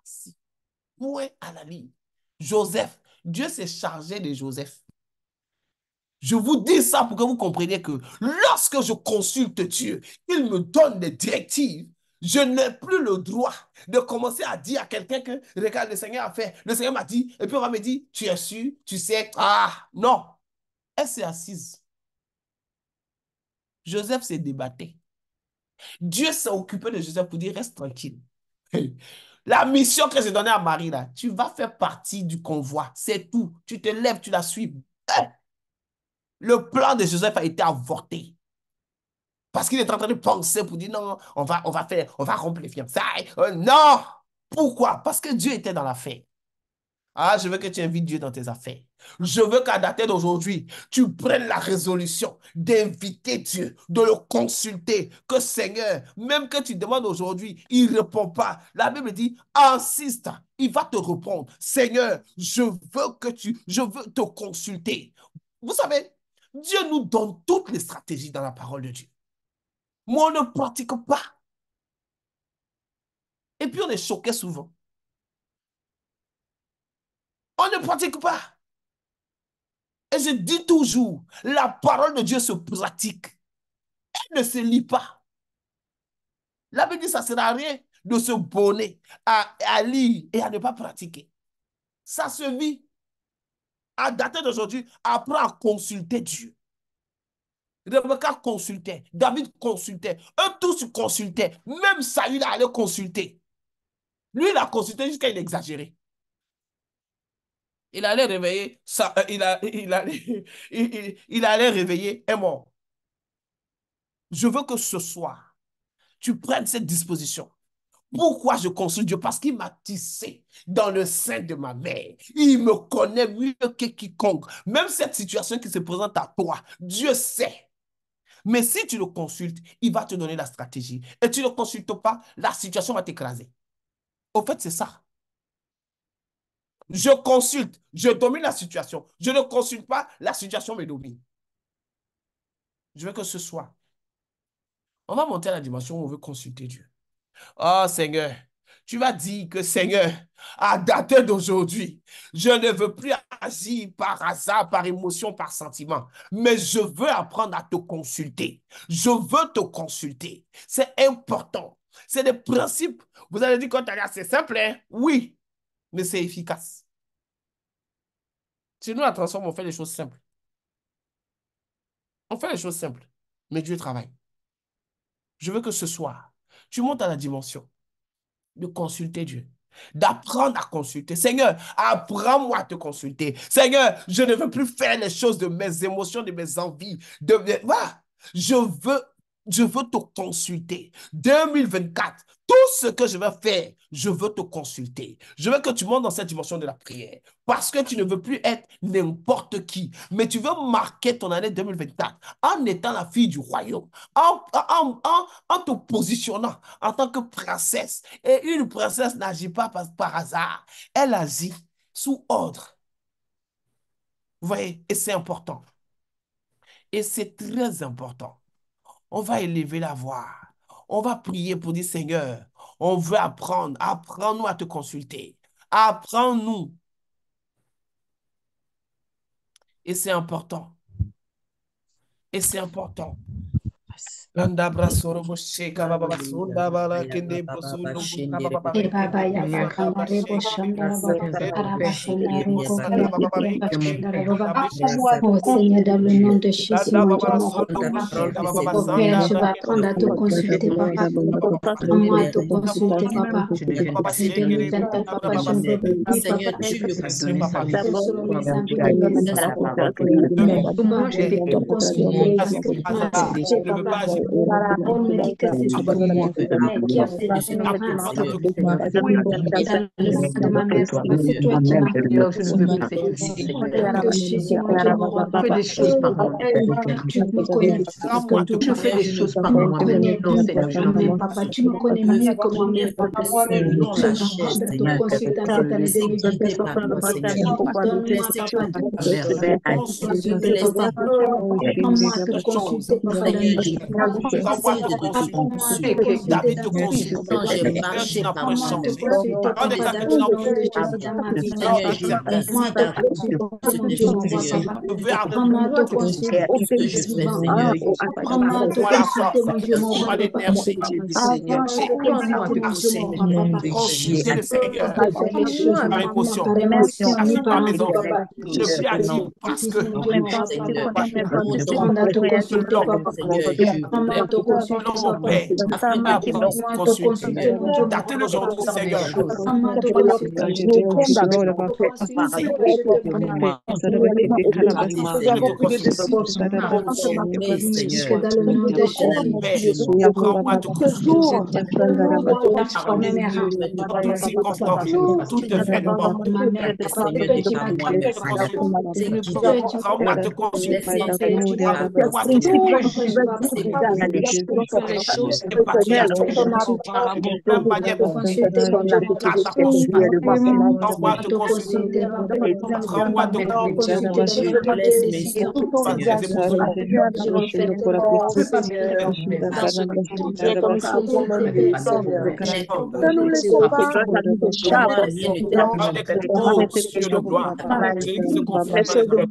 Ainsi, point à la ligne. Joseph Dieu s'est chargé de Joseph. Je vous dis ça pour que vous compreniez que lorsque je consulte Dieu, il me donne des directives. Je n'ai plus le droit de commencer à dire à quelqu'un que, regarde, le Seigneur a fait, le Seigneur m'a dit, et puis on va me dire, tu es sûr, tu sais, non. Elle s'est assise. Joseph s'est débattu. Dieu s'est occupé de Joseph pour dire, reste tranquille. La mission que j'ai donnée à Marie, là, tu vas faire partie du convoi, c'est tout. Tu te lèves, tu la suis. Le plan de Joseph a été avorté. Parce qu'il est en train de penser pour dire non, on va rompre les fiançailles. Non! Pourquoi? Parce que Dieu était dans l'affaire. Je veux que tu invites Dieu dans tes affaires. Je veux qu'à dater d'aujourd'hui, tu prennes la résolution d'inviter Dieu, de le consulter. Que Seigneur, même que tu demandes aujourd'hui, il ne répond pas. La Bible dit, insiste, il va te répondre. Seigneur, je veux te consulter. Vous savez, Dieu nous donne toutes les stratégies dans la parole de Dieu. Mais on ne pratique pas. Et puis on est choqué souvent. On ne pratique pas. Et je dis toujours, la parole de Dieu se pratique. Elle ne se lit pas. La Bible dit, ça ne sert à rien de se bonner à lire et à ne pas pratiquer. Ça se vit. À dater d'aujourd'hui, apprends à consulter Dieu. Rebecca consultait, David consultait, eux tous consultaient. Même Saül allait consulter. Lui, il a consulté jusqu'à il exagérer. Il allait réveiller, il allait réveiller un mort. Je veux que ce soir, tu prennes cette disposition. Pourquoi je consulte Dieu? Parce qu'il m'a tissé dans le sein de ma mère. Il me connaît mieux que quiconque. Même cette situation qui se présente à toi, Dieu sait. Mais si tu le consultes, il va te donner la stratégie. Et tu ne le consultes pas, la situation va t'écraser. Au fait, c'est ça. Je consulte, je domine la situation. Je ne consulte pas, la situation me domine. Je veux que ce soit. On va monter à la dimension où on veut consulter Dieu. Oh Seigneur, tu vas dire que Seigneur, à dater d'aujourd'hui, je ne veux plus agir par hasard, par émotion, par sentiment, mais je veux apprendre à te consulter. Je veux te consulter. C'est important. C'est des principes. Vous allez dire, c'est simple, hein? Oui, mais c'est efficace. Si nous, la transforme, on fait les choses simples. On fait les choses simples, mais Dieu travaille. Je veux que ce soir, tu montes à la dimension de consulter Dieu, d'apprendre à consulter. Seigneur, apprends-moi à te consulter. Seigneur, je ne veux plus faire les choses de mes émotions, de mes envies. Je veux te consulter. 2024, tout ce que je vais faire, je veux te consulter. Je veux que tu montes dans cette dimension de la prière. Parce que tu ne veux plus être n'importe qui, mais tu veux marquer ton année 2024 en étant la fille du royaume, en te positionnant en tant que princesse. Et une princesse n'agit pas par hasard. Elle agit sous ordre. Vous voyez? Et c'est important. Et c'est très important. On va élever la voix. On va prier pour dire, Seigneur, on veut apprendre. Apprends-nous à te consulter. Apprends-nous. Et c'est important. Et c'est important. Landa brasoro bosheka baba basunda bala kende bosundo E baba ya bakanda rebo shandara baba karabasanda reko kaya bashindara baba. Oh Seigneur, dans le nom de Jésus, mon Dieu, mon roi, papa. Oh Père, je vais apprendre à te consulter, papa. Apprends-moi à te consulter, papa. En 2024, papa, je ne veux plus, papa, être selon mes envies et mes sentiments. Moi, je vais te consulter, papa. On me dit que c'est toi qui as fait la sémérance dans le sein de ma mère. C'est toi qui m'as fait. De Jésus, mon Dieu, mon roi, papa. Car tu me connais plus que tout. Je fais des choses par moi. Papa, tu me connais mieux que moi-même, papa. Je m'apprends de te consulter en cette année 2024, papa. Donne-moi, papa, de te consulter, papa. Apprends-moi à te consulter, papa, dans Quand moi te consulte, David te consulte. Quand j'ai Seigneur, marché tu n'as par pas moi-même, changé. Parole Esprit d'Éternel, tu n'as de pas Dieu, changé. Seigneur, j'ai décidé à cause de Je ce Seigneur. veux Prends-moi te consulter, Tout ce que je fais, Seigneur, prends-moi te moi la consulter, force, mon Dieu, mon moi roi, papa. l'énergie. Seigneur, Prends-moi te prends-moi consulter, au mon Dieu, mon roi, Seigneur papa. de Consulter le Jésus. Seigneur De faire les choses par ni émotion, par émotion, pas ni par par mes envie, enfants. papa. Je viens à dire parce que Mon Dieu, mon roi, Seigneur, papa. ordonne Prends-moi te consulter, l'homme, papa. Seigneur, je Prends-moi veux te consulter, selon mon papa. Père, afin de a Prends-moi te consulté. consulter, mon Dieu, mon roi, T'attends papa. aujourd'hui, faire des Seigneur. choses Prends-moi te que l'homme consulter, mon Dieu, te mon roi. consulte Te par consulter, Papa, je rapport te de prie. moi. Je viens te consulter. Seigneur, Transformer, que Seigneur, dans le nom de mon Jésus, ami. Père, prends-moi te consulter. transformer mes reins. Dans toutes circonstances, tout événement, Ma mère, Seigneur, ce n'est qui pas m'a je moi-même, te guéri. Seigneur. consulte. C'est Dieu Ce qui Prends-moi te qui consulter. les fait. Prends-moi te ce qui consulter. peut que je dois C'est lui pas qui a décidé de faire les choses. Empathie à toi. Même te manière, consulter, mon Dieu, mon roi. grâce à consulter. Prends-moi Prends-moi te te consulter. consulter, papa. Prends-moi te Prends-moi te consulter dans Je toutes blesse les mes décisions. par tes émotions. Je refais tellement de dans ce que tu te veux. consulter, Père. J'ai Prends commencé par pour moi, rien ne t'arrive. les oh, Dieu de gloire. Celui qui se confie Merci malgré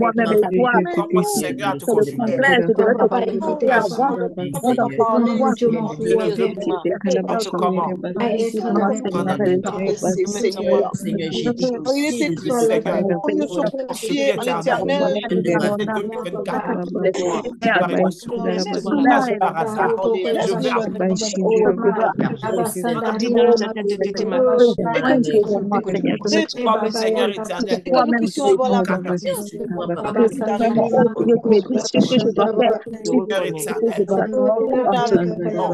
pour lui. ma Prends-moi, Seigneur, à te de consulter. Papa, Merci. Seigneur. mon Dieu, mon roi, Père. Guéris-moi. En ce comment? À être dans mes Pendant paroles. Seigneur, j'ai dit aussi de Sois là, Seigneur, Père. celui éternel. L'année Papa, 2024. Par émotion, pas par hasard. Je veux Abasandari mama comme Seigneur éternel. Laisse-moi, papa. Abasandari mama Je Seigneur reconnais. éternel. Non,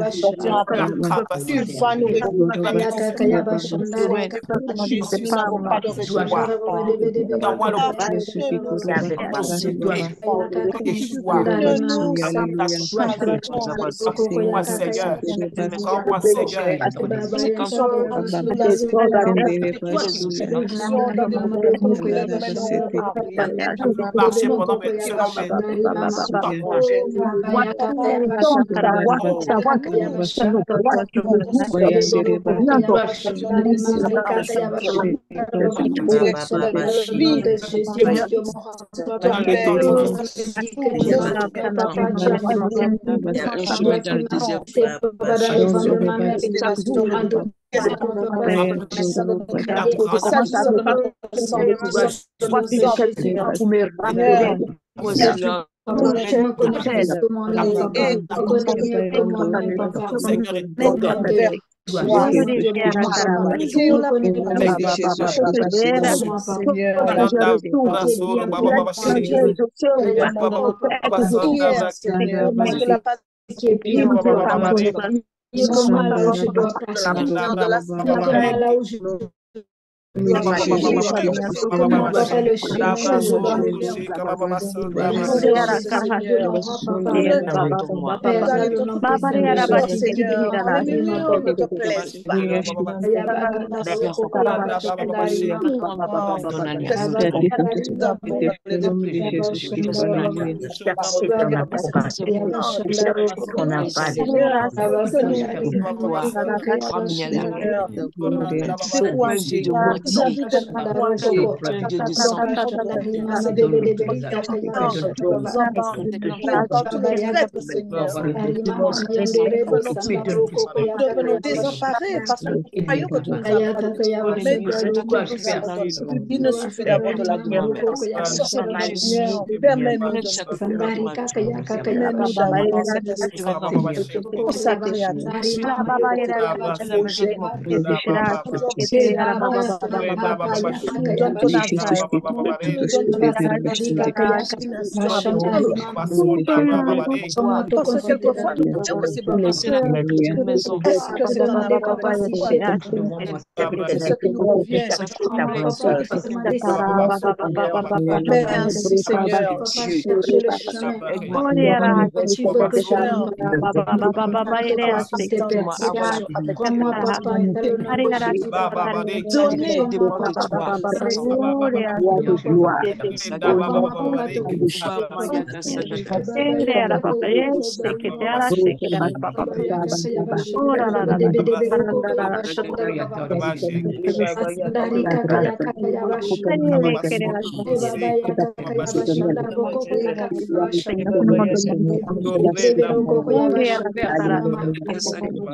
la capacité. La joie. Dans moi l'opportunité. Yeshua. La choisir. Prends-moi, Seigneur. Prends-moi, Seigneur. Je veux marcher pendant selon mes Direction dans le nom de Jésus, mon Dieu, mon roi, papa. dans le temps Ton difficile. nom dit que tu as fait, papa, tu as fait bien. Toi qui m'as fait, papa, dans le ventre de ma mère, et tu m'as donné, papa, Apprends tu me connais plus que moi-même, papa. Tu connais mieux que moi-même, papa. Seigneur Au nom de Jésus, Dieu, mon roi. Tu me connais plus que moi, papa. Qui est bien pour moi, mon Dieu. Qui est bien pour moi, mon Dieu. Mieux que moi là où je dois passer. Mieux que moi là où je papa, le chemin que je dois me faire, papa. Au nom de Jésus, Dieu, mon roi, papa. Père, dans le nom puissant de Jésus, guide mon devenons désemparés parce que nous croyons que tu nous as promis. Mais il ne suffit d'avoir de la confiance. Seigneur, permets-nous de nous consacrer à toi. Donne ton aval. Tu nous donnes ton aval. Parce que quelquefois, nous croyons que c'est bon. Que c'est dans la capacité de ce qui nous convient. Mais ainsi, Seigneur, chercher le chemin. Tu veux que je avec moi, papa, dans le nom de Jésus, papa. donner dépend de toi.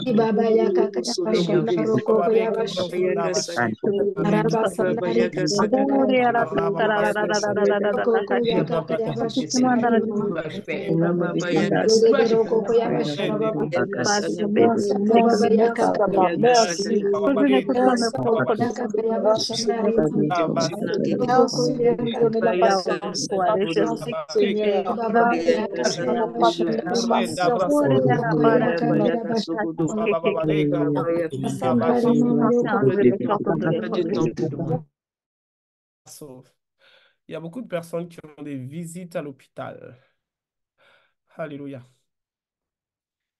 Ibaba yakaka yabashanda rokoko yabashanda arabasandari rokoko yakaka yabashanda rokoko yabashanda baba yakaka Merci. yakaka yabashanda rokoko Seigneur, baba yakaka yabashanda rokoko yakaka yabashanda Il y a beaucoup de personnes qui ont des visites à l'hôpital. Alléluia.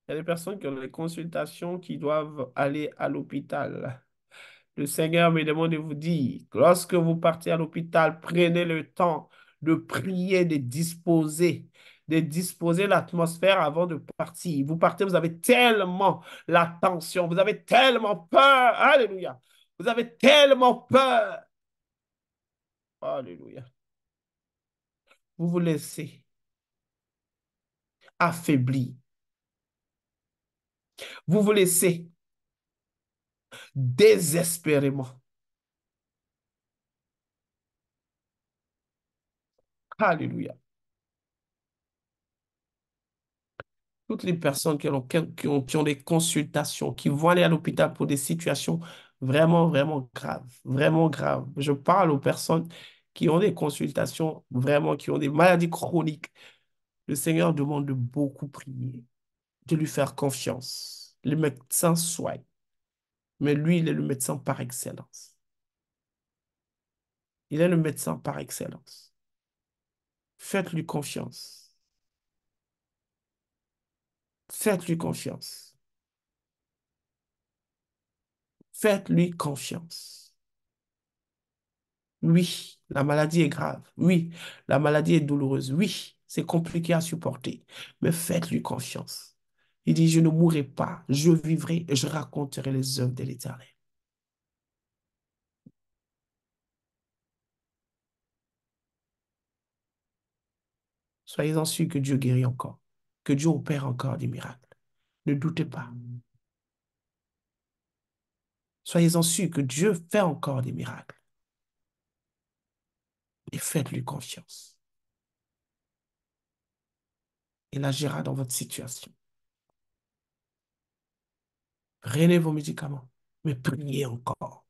Il y a des personnes qui ont des consultations qui doivent aller à l'hôpital. Le Seigneur me demande de vous dire, lorsque vous partez à l'hôpital, prenez le temps de prier, de disposer l'atmosphère avant de partir. Vous partez, vous avez tellement la tension, vous avez tellement peur. Alléluia. Vous avez tellement peur. Alléluia. Vous vous laissez affaiblir. Vous vous laissez désespérément. Alléluia. Toutes les personnes qui ont des consultations, qui vont aller à l'hôpital pour des situations vraiment, vraiment graves, vraiment graves. Je parle aux personnes qui ont des consultations vraiment, qui ont des maladies chroniques. Le Seigneur demande de beaucoup prier, de lui faire confiance. Le médecin soigne, mais lui, il est le médecin par excellence. Il est le médecin par excellence. Faites-lui confiance. Faites-lui confiance. Faites-lui confiance. Oui, la maladie est grave. Oui, la maladie est douloureuse. Oui, c'est compliqué à supporter. Mais faites-lui confiance. Il dit, je ne mourrai pas, je vivrai et je raconterai les œuvres de l'Éternel. Soyez-en sûrs que Dieu guérit encore, que Dieu opère encore des miracles. Ne doutez pas. Soyez-en sûrs que Dieu fait encore des miracles. Et faites-lui confiance. Il agira dans votre situation. Prenez vos médicaments, mais priez encore.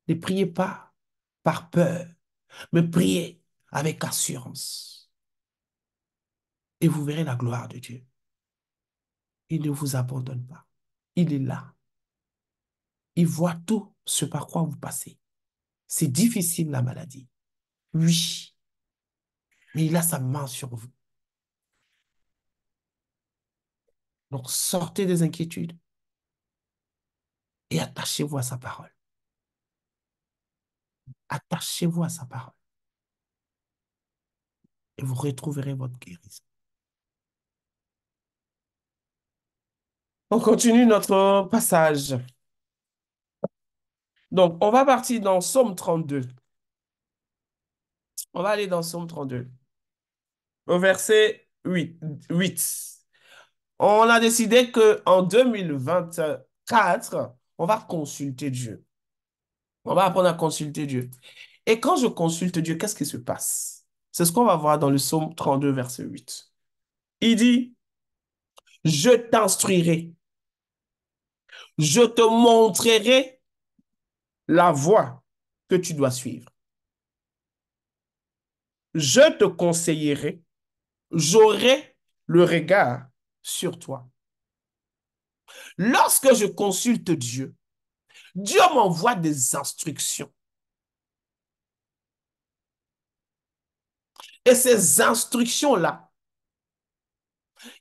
Ne priez pas par peur, mais priez avec assurance. Et vous verrez la gloire de Dieu. Il ne vous abandonne pas. Il est là. Il voit tout ce par quoi vous passez. C'est difficile la maladie. Oui, mais il a sa main sur vous. Donc sortez des inquiétudes et attachez-vous à sa parole. Attachez-vous à sa parole. Et vous retrouverez votre guérison. On continue notre passage. Donc, on va partir dans Psaume 32. On va aller dans Psaume 32. Au verset 8. On a décidé qu'en 2024, on va consulter Dieu. On va apprendre à consulter Dieu. Et quand je consulte Dieu, qu'est-ce qui se passe? C'est ce qu'on va voir dans le Psaume 32, verset 8. Il dit, je t'instruirai, je te montrerai la voie que tu dois suivre. Je te conseillerai, j'aurai le regard sur toi. Lorsque je consulte Dieu, Dieu m'envoie des instructions. Et ces instructions-là,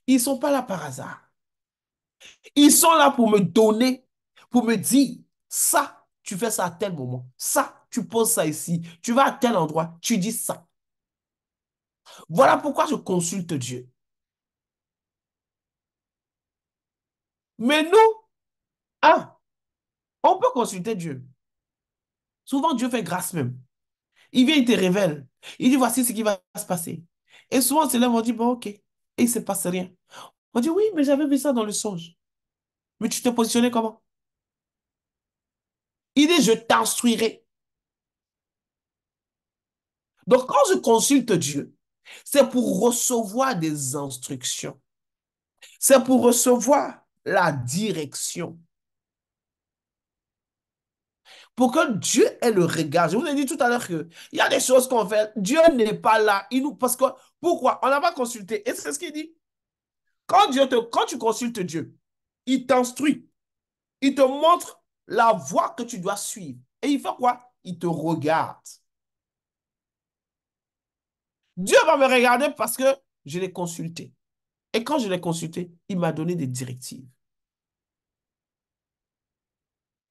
ils ne sont pas là par hasard. Ils sont là pour me donner, pour me dire, ça, tu fais ça à tel moment. Ça, tu poses ça ici. Tu vas à tel endroit, tu dis ça. Voilà pourquoi je consulte Dieu. Mais nous, ah, on peut consulter Dieu. Souvent, Dieu fait grâce même. Il vient, il te révèle. Il dit, voici ce qui va se passer. Et souvent, on se lève, on dit, bon, ok. Et il ne se passe rien. On dit, oui, mais j'avais vu ça dans le songe. Mais tu t'es positionné comment? Il dit, je t'instruirai. Donc, quand je consulte Dieu, c'est pour recevoir des instructions. C'est pour recevoir la direction. Pour que Dieu ait le regard. Je vous ai dit tout à l'heure qu'il y a des choses qu'on fait. Dieu n'est pas là. Parce que, pourquoi? On n'a pas consulté. Et c'est ce qu'il dit. Quand tu consultes Dieu, il t'instruit. Il te montre la voie que tu dois suivre. Et il fait quoi? Il te regarde. Dieu va me regarder parce que je l'ai consulté. Et quand je l'ai consulté, il m'a donné des directives.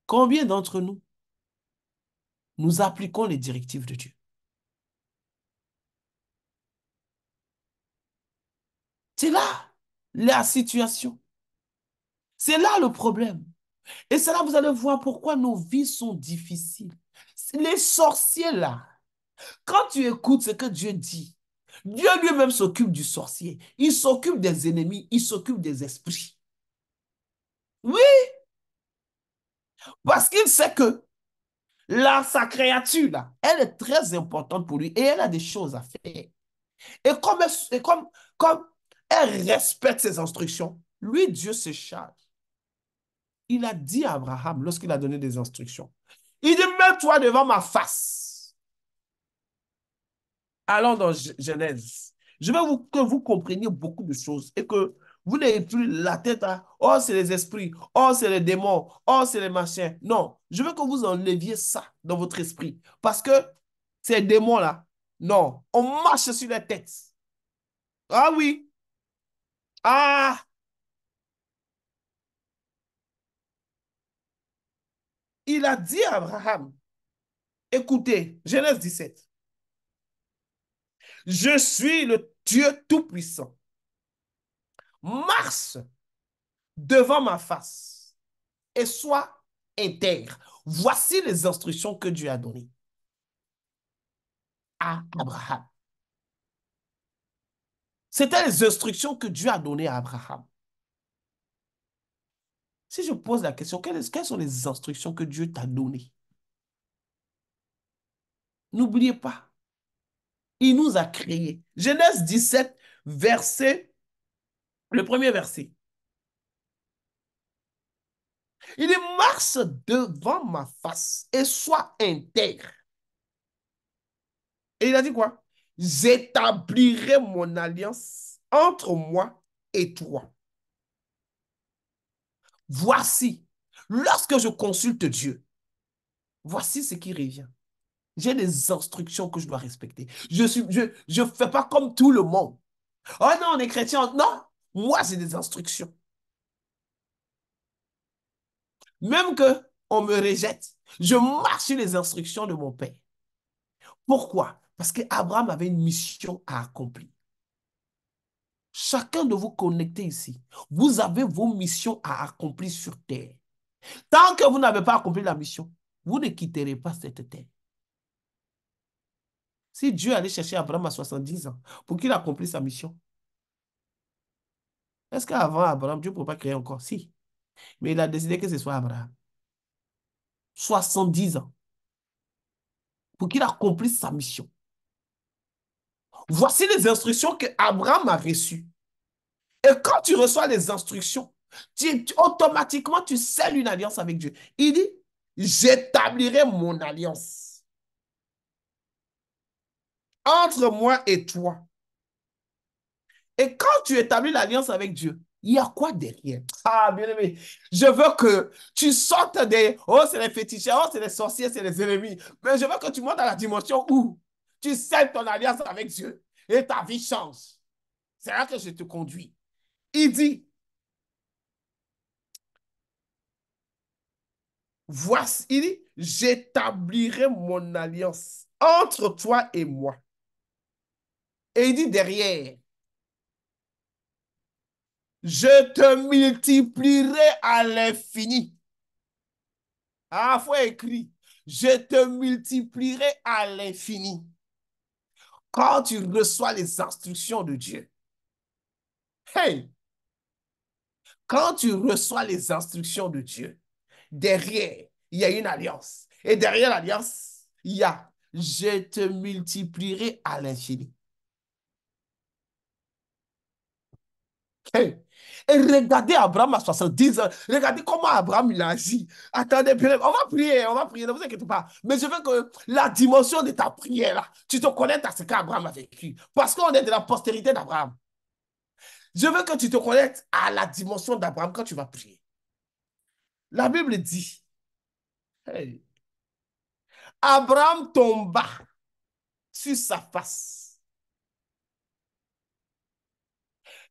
Combien d'entre nous, nous appliquons les directives de Dieu? C'est là la situation. C'est là le problème. Et c'est là vous allez voir pourquoi nos vies sont difficiles. Les sorciers là, quand tu écoutes ce que Dieu dit, Dieu lui-même s'occupe du sorcier. Il s'occupe des ennemis, il s'occupe des esprits. Oui, parce qu'il sait que là, sa créature là, elle est très importante pour lui et elle a des choses à faire. Et comme elle respecte ses instructions, lui, Dieu se charge. Il a dit à Abraham, lorsqu'il a donné des instructions, il dit, mets-toi devant ma face. Allons dans Genèse. Je veux que vous compreniez beaucoup de choses et que vous n'ayez plus la tête à, oh, c'est les esprits, oh, c'est les démons, oh, c'est les machins. Non, je veux que vous enleviez ça dans votre esprit. Parce que ces démons-là, non, on marche sur les têtes. Ah oui, ah, il a dit à Abraham, écoutez, Genèse 17, je suis le Dieu Tout-Puissant. Marche devant ma face et sois intègre. Voici les instructions que Dieu a données à Abraham. C'était les instructions que Dieu a données à Abraham. Si je pose la question, quelles sont les instructions que Dieu t'a données? N'oubliez pas, il nous a créés. Genèse 17, le premier verset. Il dit, marche devant ma face et sois intègre. Et il a dit quoi? J'établirai mon alliance entre moi et toi. Voici, lorsque je consulte Dieu, voici ce qui revient. J'ai des instructions que je dois respecter. Je fais pas comme tout le monde. Oh non, on est chrétien. Non, moi, j'ai des instructions. Même que on me rejette, je marche sur les instructions de mon Père. Pourquoi? Parce qu'Abraham avait une mission à accomplir. Chacun de vous connectés ici, vous avez vos missions à accomplir sur terre. Tant que vous n'avez pas accompli la mission, vous ne quitterez pas cette terre. Si Dieu allait chercher Abraham à 70 ans pour qu'il accomplisse sa mission, est-ce qu'avant Abraham, Dieu ne peut pas créer encore? Si. Mais il a décidé que ce soit Abraham. 70 ans pour qu'il accomplisse sa mission. Voici les instructions que Abraham a reçues. Et quand tu reçois les instructions, automatiquement, tu scelles une alliance avec Dieu. Il dit, j'établirai mon alliance entre moi et toi. Et quand tu établis l'alliance avec Dieu, il y a quoi derrière? Ah, bien aimé, je veux que tu sortes des, oh, c'est les féticheurs, oh, c'est les sorciers, c'est les ennemis. Mais je veux que tu montes à la dimension où tu scelles ton alliance avec Dieu et ta vie change. C'est là que je te conduis. Il dit, voici, il dit, j'établirai mon alliance entre toi et moi. Et il dit derrière, je te multiplierai à l'infini. Ah, il faut écrire, je te multiplierai à l'infini. Quand tu reçois les instructions de Dieu, hey, quand tu reçois les instructions de Dieu, derrière, il y a une alliance. Et derrière l'alliance, il y a, je te multiplierai à l'infini. Hey. Et regardez Abraham à 70 ans. Regardez comment Abraham il a agi. Attendez, on va prier, ne vous inquiétez pas. Mais je veux que la dimension de ta prière, là, tu te connectes à ce qu'Abraham a vécu. Parce qu'on est de la postérité d'Abraham. Je veux que tu te connectes à la dimension d'Abraham quand tu vas prier. La Bible dit, hey, Abraham tomba sur sa face.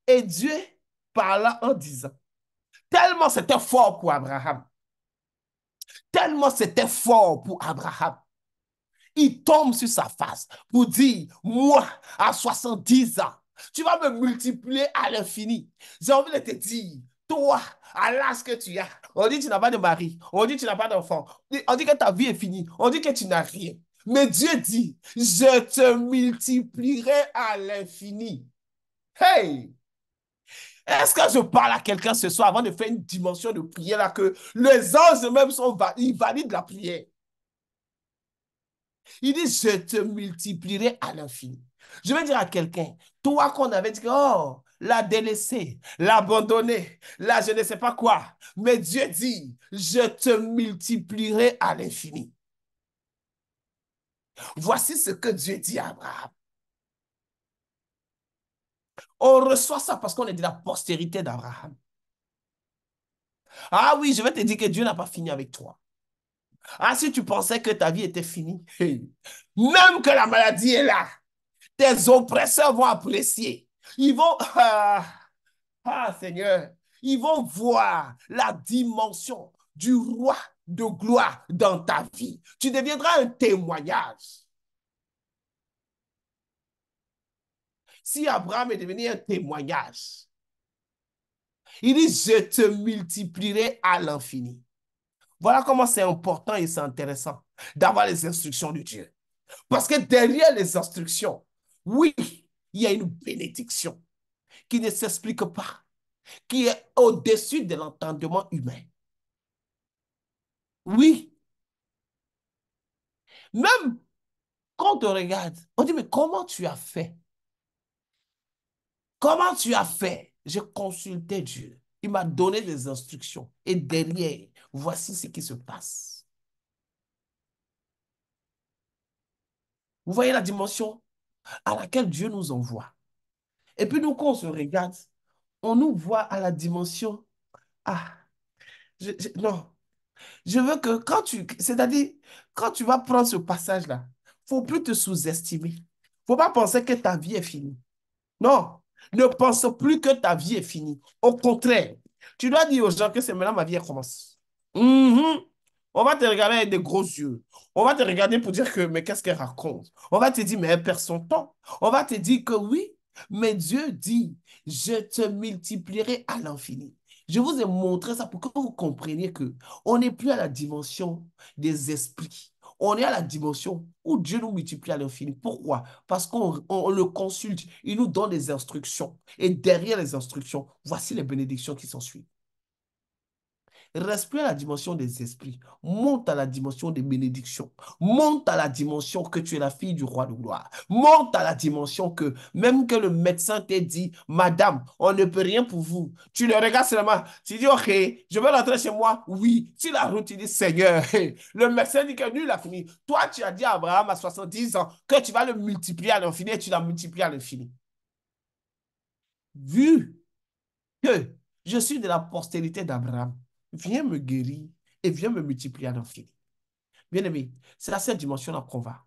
Et Dieu parla en disant, tellement c'était fort pour Abraham, tellement c'était fort pour Abraham, il tombe sur sa face pour dire, moi, à 70 ans, tu vas me multiplier à l'infini. J'ai envie de te dire, toi, à l'âge que tu as, on dit que tu n'as pas de mari, on dit que tu n'as pas d'enfant, on dit que ta vie est finie, on dit que tu n'as rien. Mais Dieu dit, je te multiplierai à l'infini. Hey! Est-ce que je parle à quelqu'un ce soir avant de faire une dimension de prière là que les anges eux-mêmes ils valident la prière? Il dit, je te multiplierai à l'infini. Je vais dire à quelqu'un, toi qu'on avait dit, oh, la délaissée, l'abandonner, là, je ne sais pas quoi. Mais Dieu dit, je te multiplierai à l'infini. Voici ce que Dieu dit à Abraham. On reçoit ça parce qu'on est de la postérité d'Abraham. Ah oui, je vais te dire que Dieu n'a pas fini avec toi. Ah, si tu pensais que ta vie était finie, même que la maladie est là, tes oppresseurs vont apprécier. Ils vont, Seigneur, ils vont voir la dimension du roi de gloire dans ta vie. Tu deviendras un témoignage. Si Abraham est devenu un témoignage, il dit, je te multiplierai à l'infini. Voilà comment c'est important et c'est intéressant d'avoir les instructions de Dieu. Parce que derrière les instructions, oui, il y a une bénédiction qui ne s'explique pas, qui est au-dessus de l'entendement humain. Oui, même quand on te regarde, on dit, mais comment tu as fait? Comment tu as fait? J'ai consulté Dieu. Il m'a donné des instructions. Et derrière, voici ce qui se passe. Vous voyez la dimension à laquelle Dieu nous envoie. Et puis nous, quand on se regarde, on nous voit à la dimension, ah, non, je veux que c'est-à-dire, quand tu vas prendre ce passage-là, il ne faut plus te sous-estimer. Il ne faut pas penser que ta vie est finie. Non, ne pense plus que ta vie est finie. Au contraire, tu dois dire aux gens que c'est maintenant ma vie commence. Mhm. On va te regarder avec des gros yeux. On va te regarder pour dire que, mais qu'est-ce qu'elle raconte? On va te dire, mais elle perd son temps. On va te dire que oui, mais Dieu dit, je te multiplierai à l'infini. Je vous ai montré ça pour que vous compreniez que on n'est plus à la dimension des esprits. On est à la dimension où Dieu nous multiplie à l'infini. Pourquoi? Parce qu'on le consulte, il nous donne des instructions. Et derrière les instructions, voici les bénédictions qui s'en suivent. Reste plus à la dimension des esprits. Monte à la dimension des bénédictions. Monte à la dimension que tu es la fille du roi de gloire. Monte à la dimension que même que le médecin t'ait dit, madame, on ne peut rien pour vous. Tu le regardes seulement. Tu dis, ok, je vais rentrer chez moi. Oui. Sur la route, tu dis, Seigneur, le médecin dit que lui, il a fini. Toi, tu as dit à Abraham à 70 ans que tu vas le multiplier à l'infini et tu l'as multiplié à l'infini. Vu que je suis de la postérité d'Abraham, viens me guérir et viens me multiplier à l'infini. Bien-aimé, c'est à cette dimension-là qu'on va.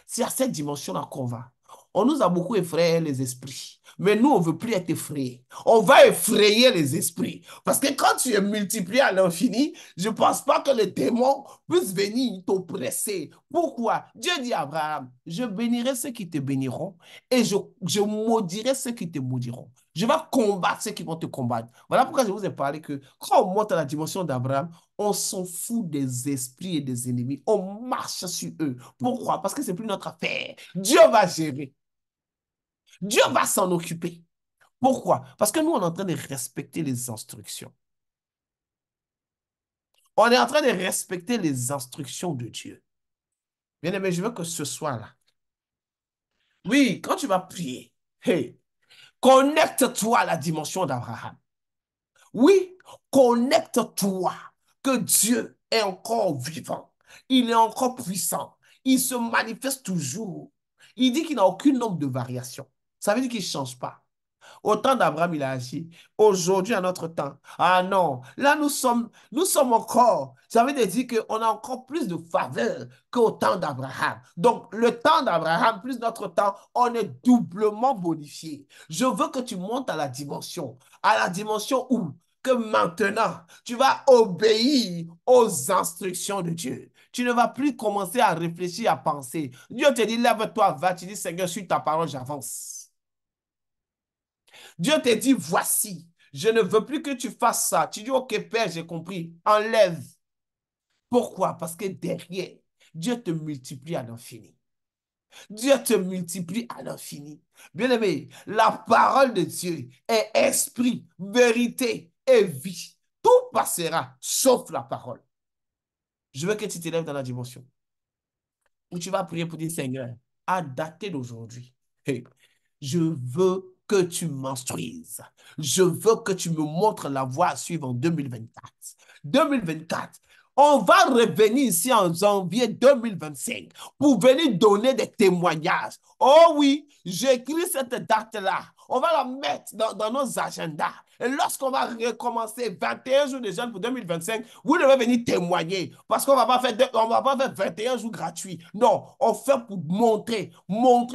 C'est à cette dimension-là qu'on va. On nous a beaucoup effrayé les esprits. Mais nous, on ne veut plus être effrayés. On va effrayer les esprits. Parce que quand tu es multiplié à l'infini, je ne pense pas que les démons puissent venir t'oppresser. Pourquoi? Dieu dit à Abraham, je bénirai ceux qui te béniront et je maudirai ceux qui te maudiront. Je vais combattre ceux qui vont te combattre. Voilà pourquoi je vous ai parlé que quand on monte à la dimension d'Abraham, on s'en fout des esprits et des ennemis. On marche sur eux. Pourquoi? Parce que ce n'est plus notre affaire. Dieu va gérer. Dieu va s'en occuper. Pourquoi? Parce que nous, on est en train de respecter les instructions. On est en train de respecter les instructions de Dieu. Bien aimé, je veux que ce soit là. Oui, quand tu vas prier, hey, connecte-toi à la dimension d'Abraham. Oui, connecte-toi que Dieu est encore vivant. Il est encore puissant. Il se manifeste toujours. Il dit qu'il n'a aucun nombre de variations. Ça veut dire qu'il ne change pas. Au temps d'Abraham, il a agi. Aujourd'hui, à notre temps. Ah non, là, nous sommes encore. Ça veut dire qu'on a encore plus de faveur qu'au temps d'Abraham. Donc, le temps d'Abraham plus notre temps, on est doublement bonifié. Je veux que tu montes à la dimension où que maintenant, tu vas obéir aux instructions de Dieu. Tu ne vas plus commencer à réfléchir, à penser. Dieu te dit, lève-toi, va. Tu dis, Seigneur, sur ta parole, j'avance. Dieu te dit, voici, je ne veux plus que tu fasses ça. Tu dis, ok, Père, j'ai compris, enlève. Pourquoi? Parce que derrière, Dieu te multiplie à l'infini. Dieu te multiplie à l'infini. Bien-aimé, la parole de Dieu est esprit, vérité et vie. Tout passera, sauf la parole. Je veux que tu t'élèves dans la dimension où tu vas prier pour dire, Seigneur, à dater d'aujourd'hui, hey, je veux que tu m'instruises. Je veux que tu me montres la voie à suivre en 2024. 2024, on va revenir ici en janvier 2025 pour venir donner des témoignages. Oh oui, j'écris cette date-là. On va la mettre dans nos agendas. Et lorsqu'on va recommencer 21 jours de jeûne pour 2025, vous devez venir témoigner. Parce qu'on va pas faire 21 jours gratuits. Non, on fait pour montrer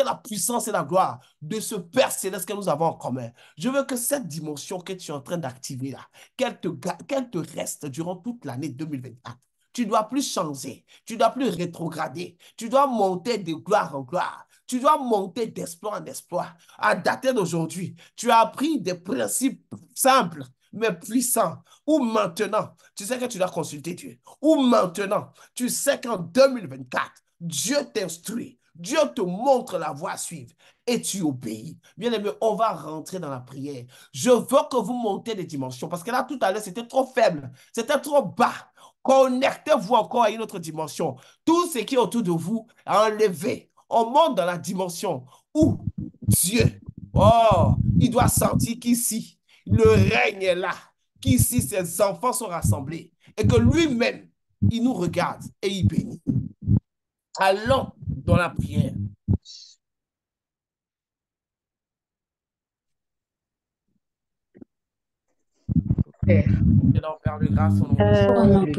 la puissance et la gloire de ce Père céleste que nous avons en commun. Je veux que cette dimension que tu es en train d'activer là, qu'elle te reste durant toute l'année 2024. Tu ne dois plus changer. Tu ne dois plus rétrograder. Tu dois monter de gloire en gloire. Tu dois monter d'espoir en espoir. À dater d'aujourd'hui, tu as appris des principes simples, mais puissants. Ou maintenant, tu sais que tu dois consulter Dieu. Ou maintenant, tu sais qu'en 2024, Dieu t'instruit. Dieu te montre la voie à suivre et tu obéis. Bien aimé, on va rentrer dans la prière. Je veux que vous montez les dimensions parce que là, tout à l'heure, c'était trop faible. C'était trop bas. Connectez-vous encore à une autre dimension. Tout ce qui est autour de vous, enlevez. On monte dans la dimension où Dieu, oh, il doit sentir qu'ici, le règne est là, qu'ici, ses enfants sont rassemblés et que lui-même, il nous regarde et il bénit. Allons dans la prière. Père. Père de grâce, au nom de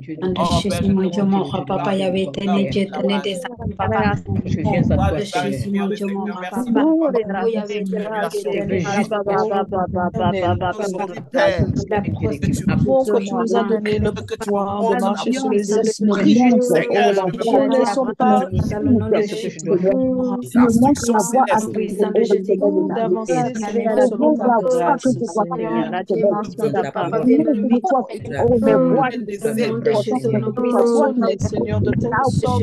Jésus, mon Dieu, mon roi, papa, il y avait éternel, Dieu éternel des âmes, papa. Je viens à toi, De Jésus, mon Dieu, mon roi, papa. Oui, il y avait pour que tu nous as donné le pouvoir de marcher sur les esprits. Nous ne laissons pas d'avancer selon ta grâce, Seigneur, de telle sorte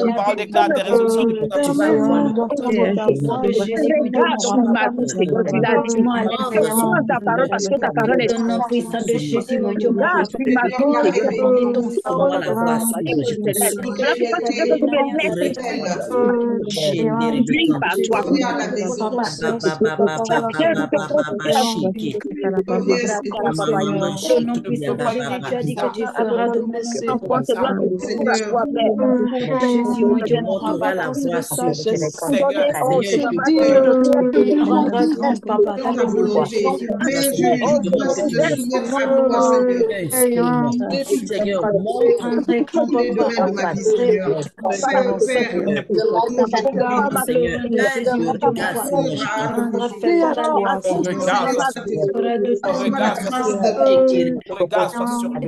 parole déclare des résolutions de plus en plus fortes. Regarde soit sur nous.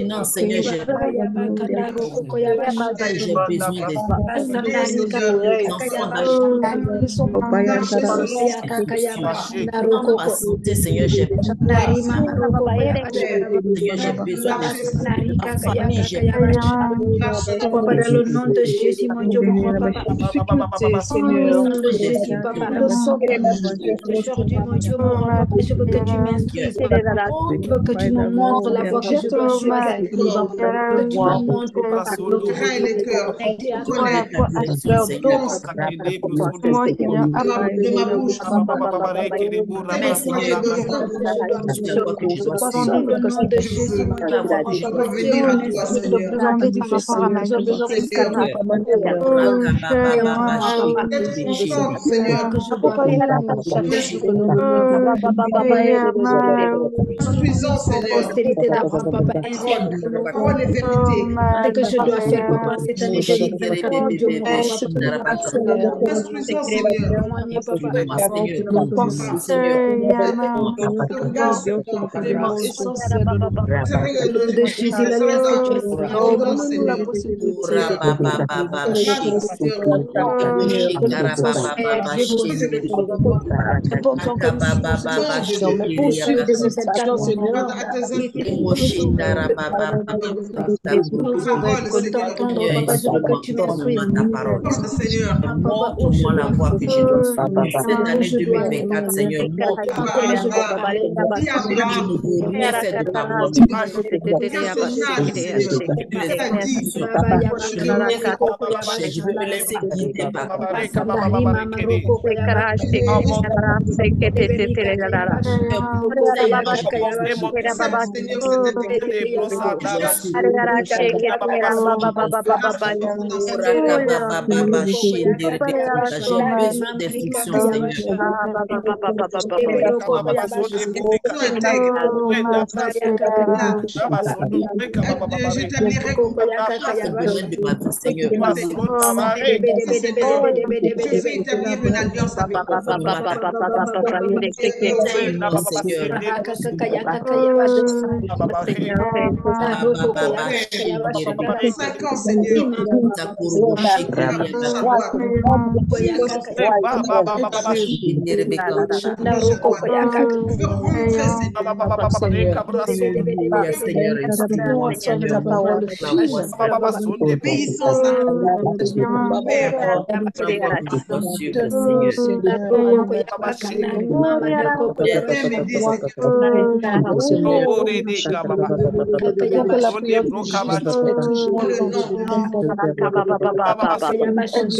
Non, Seigneur, j'ai besoin des Seigneur, j'ai le nom de Jésus, mon Dieu, mon papa. Aujourd'hui, mon Dieu, mon papa, je veux que tu m'instruises. Je veux que tu me montres la voie que je dois choisir. Que tu me montres, papa, l'autorité de connecter à toi. Instruisons, Seigneur. Parole et vérité. Ce que je dois faire, papa, cette année, Instruisons, Seigneur, montre-moi la voie que je dois suivre. Cette année 2024, Seigneur, montre-moi. Je ne veux rien faire de ta volonté. Je veux me laisser guider par toi.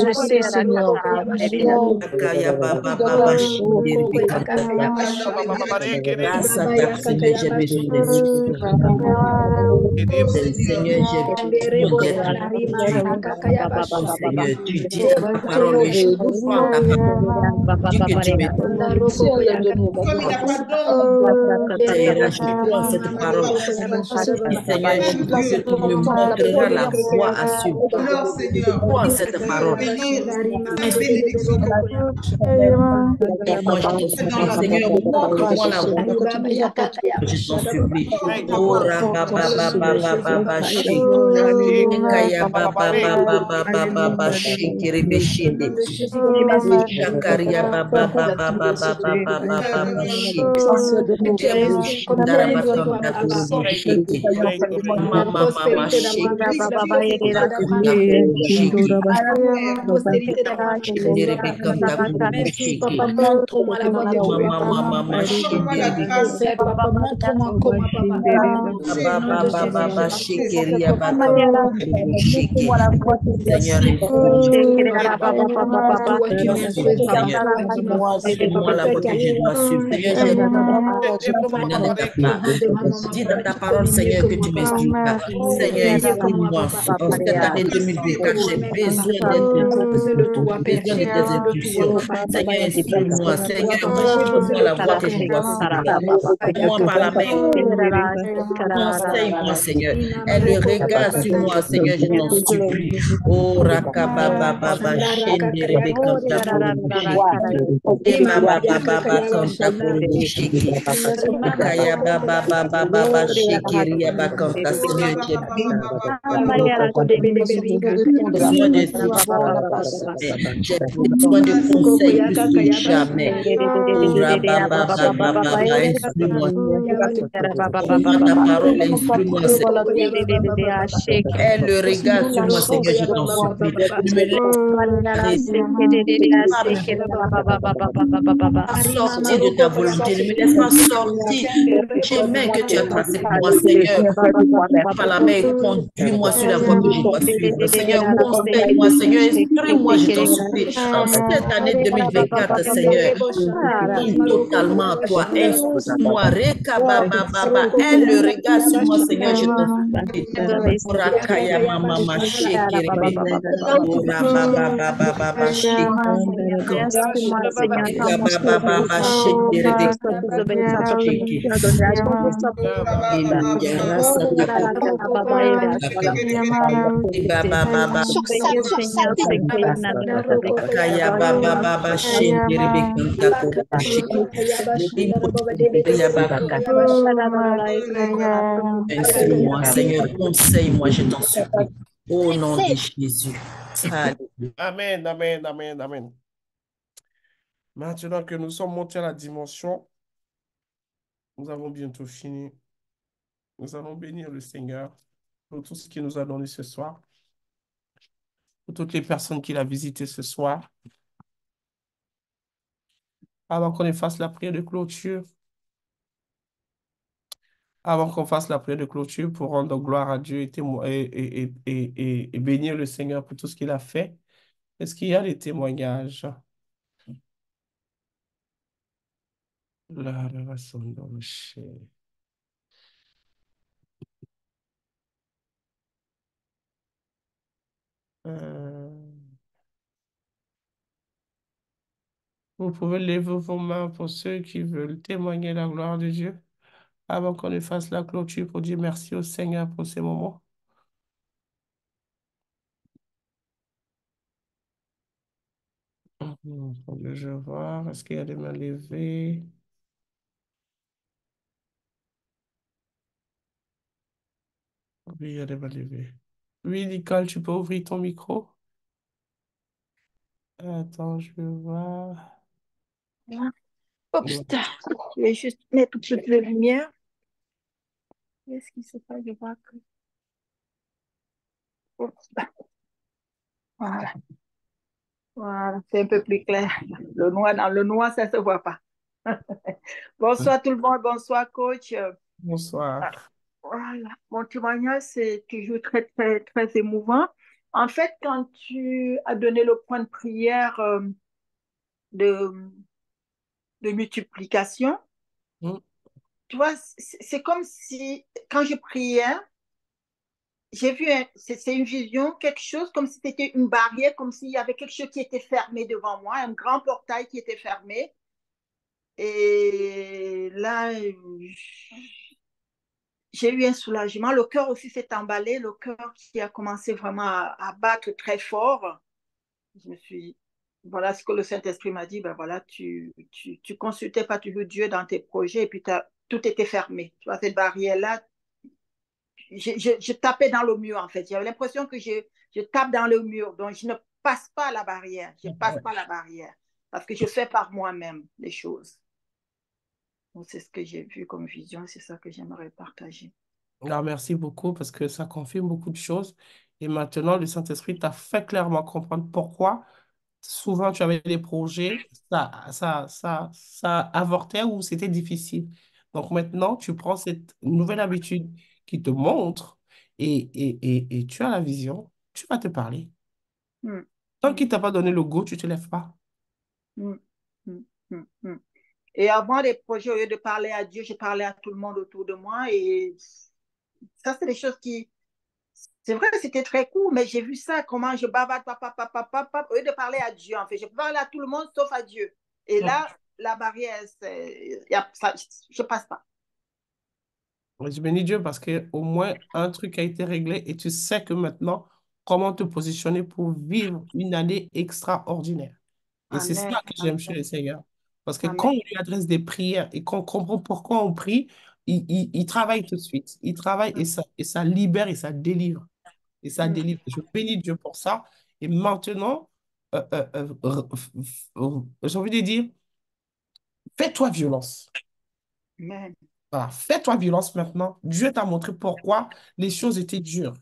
je sais, Seigneur. Kaya Baba Baba Shindere Bekantata. Grâce à ta Seigneur, j'ai besoin d'esprit de révélation. Seigneur, j'ai besoin d'être instruit. Oh Seigneur, tu dis dans ta parole que je crois en ta parole. Tu dis que tu me Seigneur de nous, Seigneur, je crois en cette parole. Seigneur, je dis que tu me montreras la voie à suivre. Je crois en cette parole. Moi, je t'en supplie, Seigneur, montre-moi la voie. Je t'en supplie. Oh, rababababababa, shake. Kaya baba baba baba baba shake rebeshinde. Shakaria baba baba baba baba baba shake. Jebu shindara bakanda kurubu shake. Mama mama shake. Bakunda kurubu shake. Shindere bekanda kurubu shake. Mama mama mama shindere bekanda. Baba baba baba shikeria bakanda kurubu shake. Seigneur, instruis-moi. Je dois suivre, Seigneur. Instruis-moi la voie que je dois suivre. Seigneur, j'ai besoin de ta part. Dis dans ta parole, Seigneur, que tu m'instruiras. Seigneur, instruis-moi. En cette année 2024, j'ai besoin d'être j'ai besoin de tes instructions. Seigneur, instruis-moi. Seigneur, montre-moi la voie que je dois suivre. Prends-moi par la main. Conseille-moi, Seigneur. Et le regard sur moi, Seigneur, je t'en supplie. Oh, Rakababa Baba, Shendere Bekanta Kurubushiki. E Baba Baba Kanta Kurubushiki. Kaya Baba Baba Baba Shekeria Bakanta. Seigneur, j'ai besoin d'instruction. J'ai besoin de conseils plus que jamais. Oh, Rababa Baba Baba, instruis-moi. Donne-moi ta parole, instruis-moi, Seigneur. Et le regard sur moi, Seigneur, je t'en supplie. Ne me laisse pas sortir de ta volonté. Ne me laisse pas sortir du chemin que tu as tracé pour moi, Seigneur. Par la main et conduis-moi sur la voie que je dois suivre. Seigneur, conseille-moi, Seigneur, instruis-moi, je t'en supplie. En cette année 2024, Seigneur, je me donne totalement à toi. Instruis-moi. Rekabababa. Aie le regard sur moi, Seigneur, je t'en supplie. Rakaya mama ma shekeribe. Ora baba baba baba shek. Baba baba shekeribe. Sheki. Hallelujah. Rasa tako. Baba baba. Kaya baba baba shekeribe kantako. Instruis-moi, Seigneur, conseille-moi, je t'en supplie. Au nom de Jésus. Alléluia. Amen, amen, amen, amen. Maintenant que nous sommes montés à la dimension, nous avons bientôt fini. Nous allons bénir le Seigneur pour tout ce qu'il nous a donné ce soir, pour toutes les personnes qu'il a visitées ce soir. Avant qu'on fasse la prière de clôture, avant qu'on fasse la prière de clôture pour rendre gloire à Dieu et bénir le Seigneur pour tout ce qu'il a fait, est-ce qu'il y a des témoignages? La façon dont le chien. Euh, Vous pouvez lever vos mains pour ceux qui veulent témoigner la gloire de Dieu avant qu'on ne fasse la clôture pour dire merci au Seigneur pour ces moments. Je vais voir, est-ce qu'il y a des mains levées? Oui, il y a des mains levées. Oui, Nicole, tu peux ouvrir ton micro? Attends, je vais voir. Oups, je vais juste mettre toute la lumière. Qu'est-ce qui se passe? Je vois que... Oups. Voilà. Voilà, c'est un peu plus clair. Le noir, dans le noir, ça ne se voit pas. Bonsoir tout le monde, bonsoir coach. Bonsoir. Voilà. Mon témoignage, c'est toujours très, très, très émouvant. En fait, quand tu as donné le point de prière de, de multiplication, Mm. tu vois, c'est comme si, quand je priais, j'ai vu, c'est une vision, quelque chose comme si c'était une barrière, comme s'il y avait quelque chose qui était fermé devant moi, un grand portail qui était fermé. Et là, j'ai eu un soulagement. Le cœur aussi s'est emballé, le cœur qui a commencé vraiment à battre très fort. Je me suis, voilà ce que le Saint-Esprit m'a dit, ben voilà, tu consultais pas toujours Dieu dans tes projets et puis tout était fermé. Tu vois, cette barrière-là, je tapais dans le mur en fait. J'avais l'impression que je tape dans le mur, donc je ne passe pas la barrière. Je passe pas la barrière parce que je fais par moi-même les choses. Donc c'est ce que j'ai vu comme vision, c'est ça que j'aimerais partager. Alors, merci beaucoup parce que ça confirme beaucoup de choses. Et maintenant, le Saint-Esprit t'a fait clairement comprendre pourquoi souvent tu avais des projets, ça avortait ou c'était difficile. Donc maintenant, tu prends cette nouvelle habitude qui te montre et tu as la vision, tu vas te parler. Mm, Tant mm, qu'il t'a pas donné le go, tu te lèves pas. mm, mm, mm, mm. Et avant les projets, au lieu de parler à Dieu, je parlais à tout le monde autour de moi. Et ça, c'est des choses qui, c'est vrai que c'était très court, mais j'ai vu ça, comment je bavarde, papa, papa, papa, papa, au lieu de parler à Dieu, en fait. Je parle à tout le monde sauf à Dieu. Et là, la barrière, ça, je passe pas. Je bénis Dieu parce que au moins un truc a été réglé et tu sais que maintenant, comment te positionner pour vivre une année extraordinaire. Et c'est ça Amen, que j'aime chez amen, le Seigneur. Parce que quand on amen, lui adresse des prières et qu'on comprend pourquoi on prie, il travaille tout de suite. Il travaille et ça libère et ça délivre. Et ça mm, délivre. Je bénis Dieu pour ça. Et maintenant, j'ai envie de dire, fais-toi violence. amen, Voilà, fais-toi violence maintenant. Dieu t'a montré pourquoi les choses étaient dures.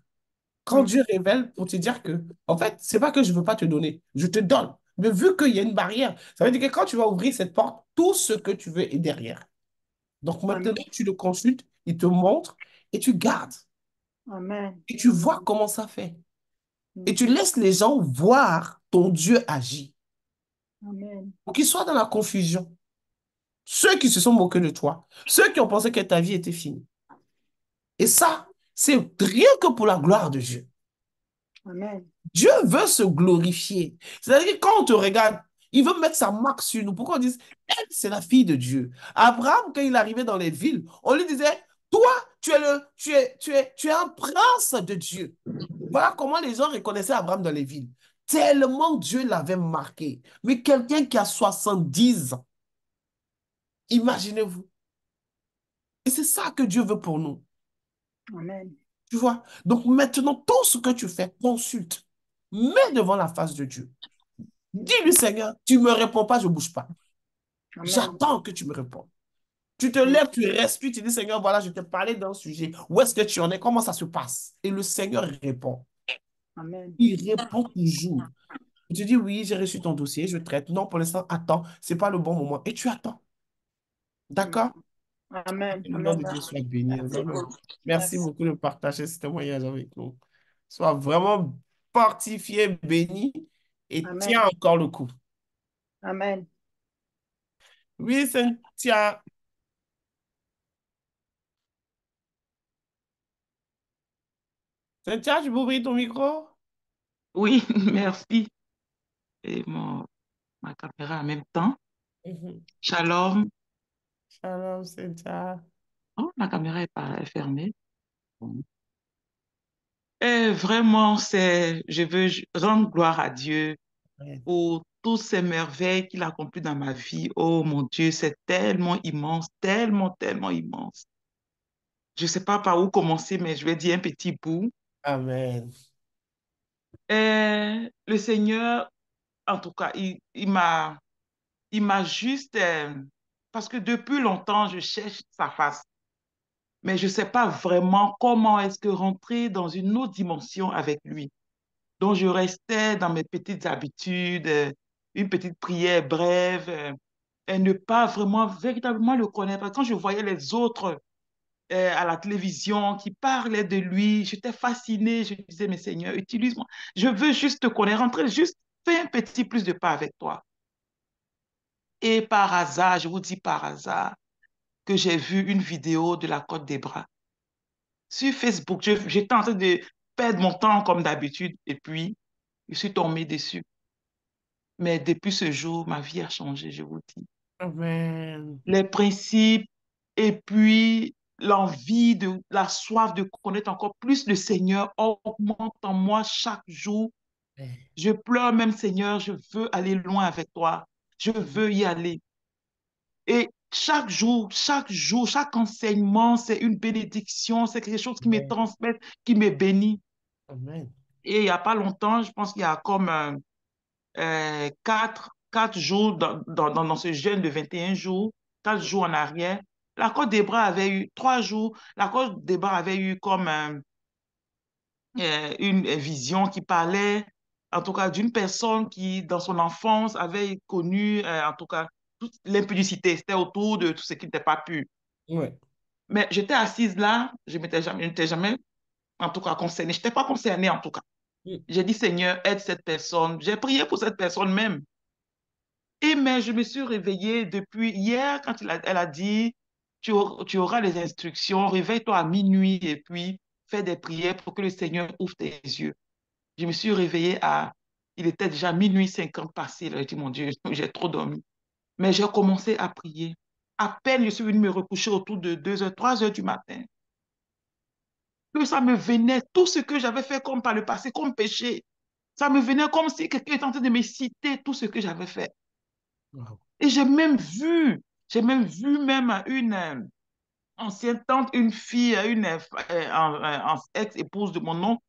Quand mm, Dieu révèle pour te dire que, en fait, c'est pas que je veux pas te donner, je te donne. Mais vu qu'il y a une barrière, ça veut dire que quand tu vas ouvrir cette porte, tout ce que tu veux est derrière. Donc maintenant, amen, tu le consultes, il te montre et tu gardes. amen, Et tu vois comment ça fait. Et mm, tu laisses les gens voir ton Dieu agir. amen, Pour qu'ils soient dans la confusion. Ceux qui se sont moqués de toi, ceux qui ont pensé que ta vie était finie. Et ça, c'est rien que pour la gloire de Dieu. amen, Dieu veut se glorifier. C'est-à-dire que quand on te regarde, il veut mettre sa marque sur nous. Pourquoi on dit, elle, c'est la fille de Dieu. Abraham, quand il arrivait dans les villes, on lui disait, toi, tu es un prince de Dieu. Voilà comment les gens reconnaissaient Abraham dans les villes. Tellement Dieu l'avait marqué. Mais quelqu'un qui a 70 ans, imaginez-vous. Et c'est ça que Dieu veut pour nous. amen, Tu vois? Donc maintenant, tout ce que tu fais, consulte. Mets devant la face de Dieu. Dis-lui, Seigneur, tu ne me réponds pas, je ne bouge pas. amen, J'attends que tu me répondes. Tu te mm, lèves, tu respires, tu dis, Seigneur, voilà, je t'ai parlé d'un sujet. Où est-ce que tu en es? Comment ça se passe? Et le Seigneur répond. amen, Il répond toujours. Tu dis, oui, j'ai reçu ton dossier, je traite. Non, pour l'instant, attends, ce n'est pas le bon moment. Et tu attends. mm, D'accord? amen, Que le nom amen, de Dieu soit béni. Vraiment. merci, Merci merci, beaucoup de partager ce témoignage avec nous. Sois vraiment fortifié, béni et amen, tiens encore le coup. amen. Oui, Cynthia. Cynthia, tu peux ouvrir ton micro? Oui, merci. Et ma caméra en même temps. Mhm. Shalom. Shalom, Cynthia. Oh, ma caméra est fermée. Bon. Et vraiment, je veux rendre gloire à Dieu Amen. pour toutes ces merveilles qu'il a accomplies dans ma vie. Oh mon Dieu, c'est tellement immense, tellement, tellement immense. Je ne sais pas par où commencer, mais je vais dire un petit bout. Amen. Et le Seigneur, en tout cas, il m'a juste, parce que depuis longtemps, je cherche sa face. Mais je ne sais pas vraiment comment est-ce que rentrer dans une autre dimension avec lui. Donc, je restais dans mes petites habitudes, une petite prière brève, et ne pas vraiment, véritablement le connaître. Parce que quand je voyais les autres à la télévision qui parlaient de lui. J'étais fascinée. Je disais, mais Seigneur, utilise-moi. Je veux juste te connaître, rentrer, juste fais un petit plus de pas avec toi. Et par hasard, je vous dis par hasard, que j'ai vu une vidéo de la Côte des Bras sur Facebook. J'étais en train de perdre mon temps comme d'habitude et puis je suis tombée dessus. Mais depuis ce jour, ma vie a changé, je vous dis. Amen. Les principes et puis l'envie de la soif de connaître encore plus le Seigneur augmente en moi chaque jour. Je pleure même, Seigneur, je veux aller loin avec toi. Je veux y aller. Et chaque jour, chaque enseignement, c'est une bénédiction, c'est quelque chose qui me Amen. transmet, qui me bénit. Amen. Et il n'y a pas longtemps, je pense qu'il y a comme quatre jours dans ce jeûne de 21 jours, 4 jours en arrière, la Côte des Bras avait eu 3 jours, la Côte des Bras avait eu comme une vision qui parlait, en tout cas, d'une personne qui, dans son enfance, avait connu, en tout cas, toute l'impudicité. C'était autour de tout ce qui n'était pas pu. Ouais. Mais j'étais assise là, je n'étais jamais, en tout cas, concernée. Je n'étais pas concernée, en tout cas. Mm. J'ai dit, Seigneur, aide cette personne. J'ai prié pour cette personne même. Et mais je me suis réveillée depuis hier quand elle a dit, tu auras les instructions, réveille-toi à minuit et puis fais des prières pour que le Seigneur ouvre tes yeux. Je me suis réveillée il était déjà minuit 50 passé. J'ai dit, mon Dieu, j'ai trop dormi. Mais j'ai commencé à prier. À peine je suis venue me recoucher autour de 2 heures, 3 heures du matin. Que ça me venait, tout ce que j'avais fait comme par le passé, comme péché. Ça me venait comme si quelqu'un était en train de me citer tout ce que j'avais fait. Wow. Et j'ai même vu même une ancienne tante, une fille, une ex-épouse de mon oncle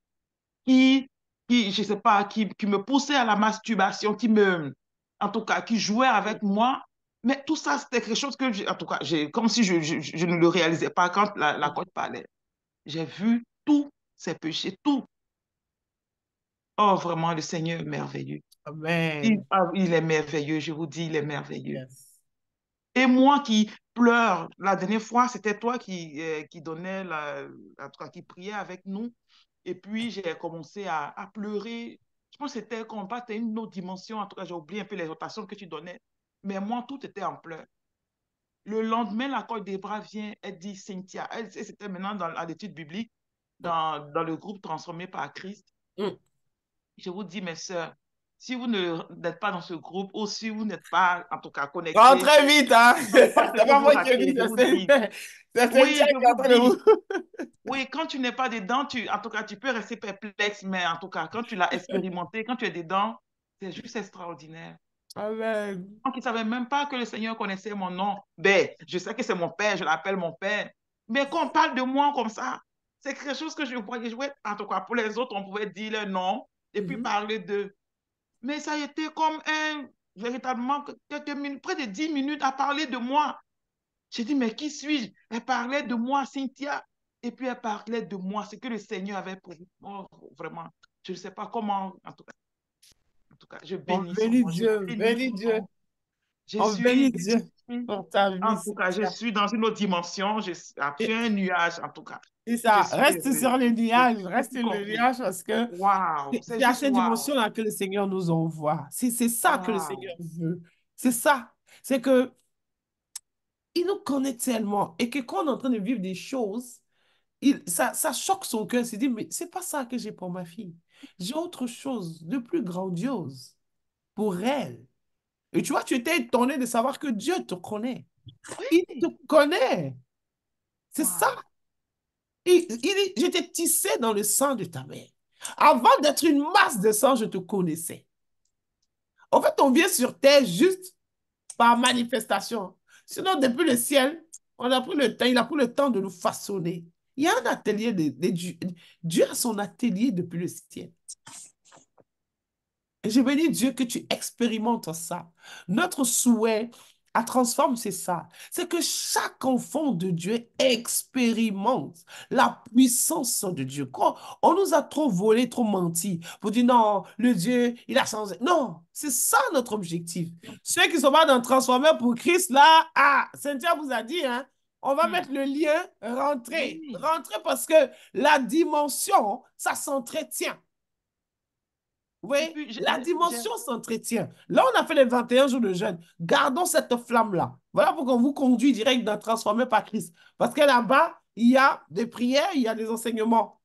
qui, je sais pas, qui me poussait à la masturbation, en tout cas, qui jouait avec moi. Mais tout ça, c'était quelque chose que, en tout cas, comme si je ne le réalisais pas quand la coach parlait. J'ai vu tous ces péchés, tout. Oh, vraiment, le Seigneur est merveilleux. Amen. Il est merveilleux, je vous dis, il est merveilleux. Yes. Et moi qui pleure, la dernière fois, c'était toi qui donnait, en tout cas, qui priait avec nous. Et puis, j'ai commencé à pleurer. Je pense que c'était comme pas, c'était une autre dimension. En tout cas, j'ai oublié un peu les rotations que tu donnais. Mais moi, tout était en pleurs. Le lendemain, la Côte des Bras vient, elle dit, Cynthia, c'était maintenant à l'étude biblique, dans le groupe transformé par Christ. Mm. Je vous dis, mes sœurs, si vous n'êtes pas dans ce groupe ou si vous n'êtes pas, en tout cas, connectés, Rentrez vite, hein? je pense C'est que pas vous moi qui le ratez, dis, je vous dis. c'est Oui, Cynthia je qui est en vous train de dis. vous. Oui, quand tu n'es pas dedans, en tout cas, tu peux rester perplexe, mais en tout cas, quand tu l'as expérimenté, quand tu es dedans, c'est juste extraordinaire. Amen. Donc, ils ne savaient même pas que le Seigneur connaissait mon nom. Ben, je sais que c'est mon père, je l'appelle mon père. Mais quand on parle de moi comme ça, c'est quelque chose que je voyais jouer. En tout cas, pour les autres, on pouvait dire leur nom et puis Mhm. parler d'eux. Mais ça a été comme véritablement, quelques minutes, près de 10 minutes à parler de moi. J'ai dit, mais qui suis-je? Elle parlait de moi, Cynthia. Et puis elle parlait de moi, ce que le Seigneur avait prévu. Oh, vraiment, je ne sais pas comment, en tout cas, je On bénis son bénit nom, je Dieu, bénis bénit son Dieu. nom. Je On suis, bénit Dieu pour ta vie, en tout cas, je Cynthia. suis dans une autre dimension, sur Et, un nuage, en tout cas. c'est Je ça, suis reste heureux, sur le je nuage, suis reste tout sur le compris. nuage parce que Waouh, c'est c'est à juste cette waouh, dimension-là que le Seigneur nous envoie. C'est ça que le waouh. Seigneur veut. C'est ça. C'est que il nous connaît tellement et que quand on est en train de vivre des choses, ça choque son cœur. Il se dit, mais c'est pas ça que j'ai pour ma fille. J'ai autre chose de plus grandiose pour elle. Et tu vois, tu étais étonné de savoir que Dieu te connaît. Il te Oui, connaît. C'est ça. waouh, Je t'ai tissé dans le sang de ta mère. Avant d'être une masse de sang, je te connaissais. En fait, on vient sur terre juste par manifestation. Sinon, depuis le ciel, on a pris le temps, il a pris le temps de nous façonner. Il y a un atelier de Dieu. Dieu a son atelier depuis le ciel. Et je bénis Dieu que tu expérimentes ça. Notre souhait à Transforme, c'est ça. C'est que chaque enfant de Dieu expérimente la puissance de Dieu. Quand on nous a trop volé, trop menti pour dire non, le Dieu, il a changé. Non, c'est ça notre objectif. Ceux qui sont pas dans Transformer pour Christ, là, ah, Cynthia vous a dit, hein, On va Hmm. mettre le lien rentrer. Oui. Rentrer parce que la dimension, ça s'entretient. Vous Et voyez, puis, la dimension s'entretient. Là, on a fait les 21 jours de jeûne. Gardons cette flamme-là. Voilà pourquoi on vous conduit direct dans Transformé par Christ. Parce que là-bas, il y a des prières, il y a des enseignements.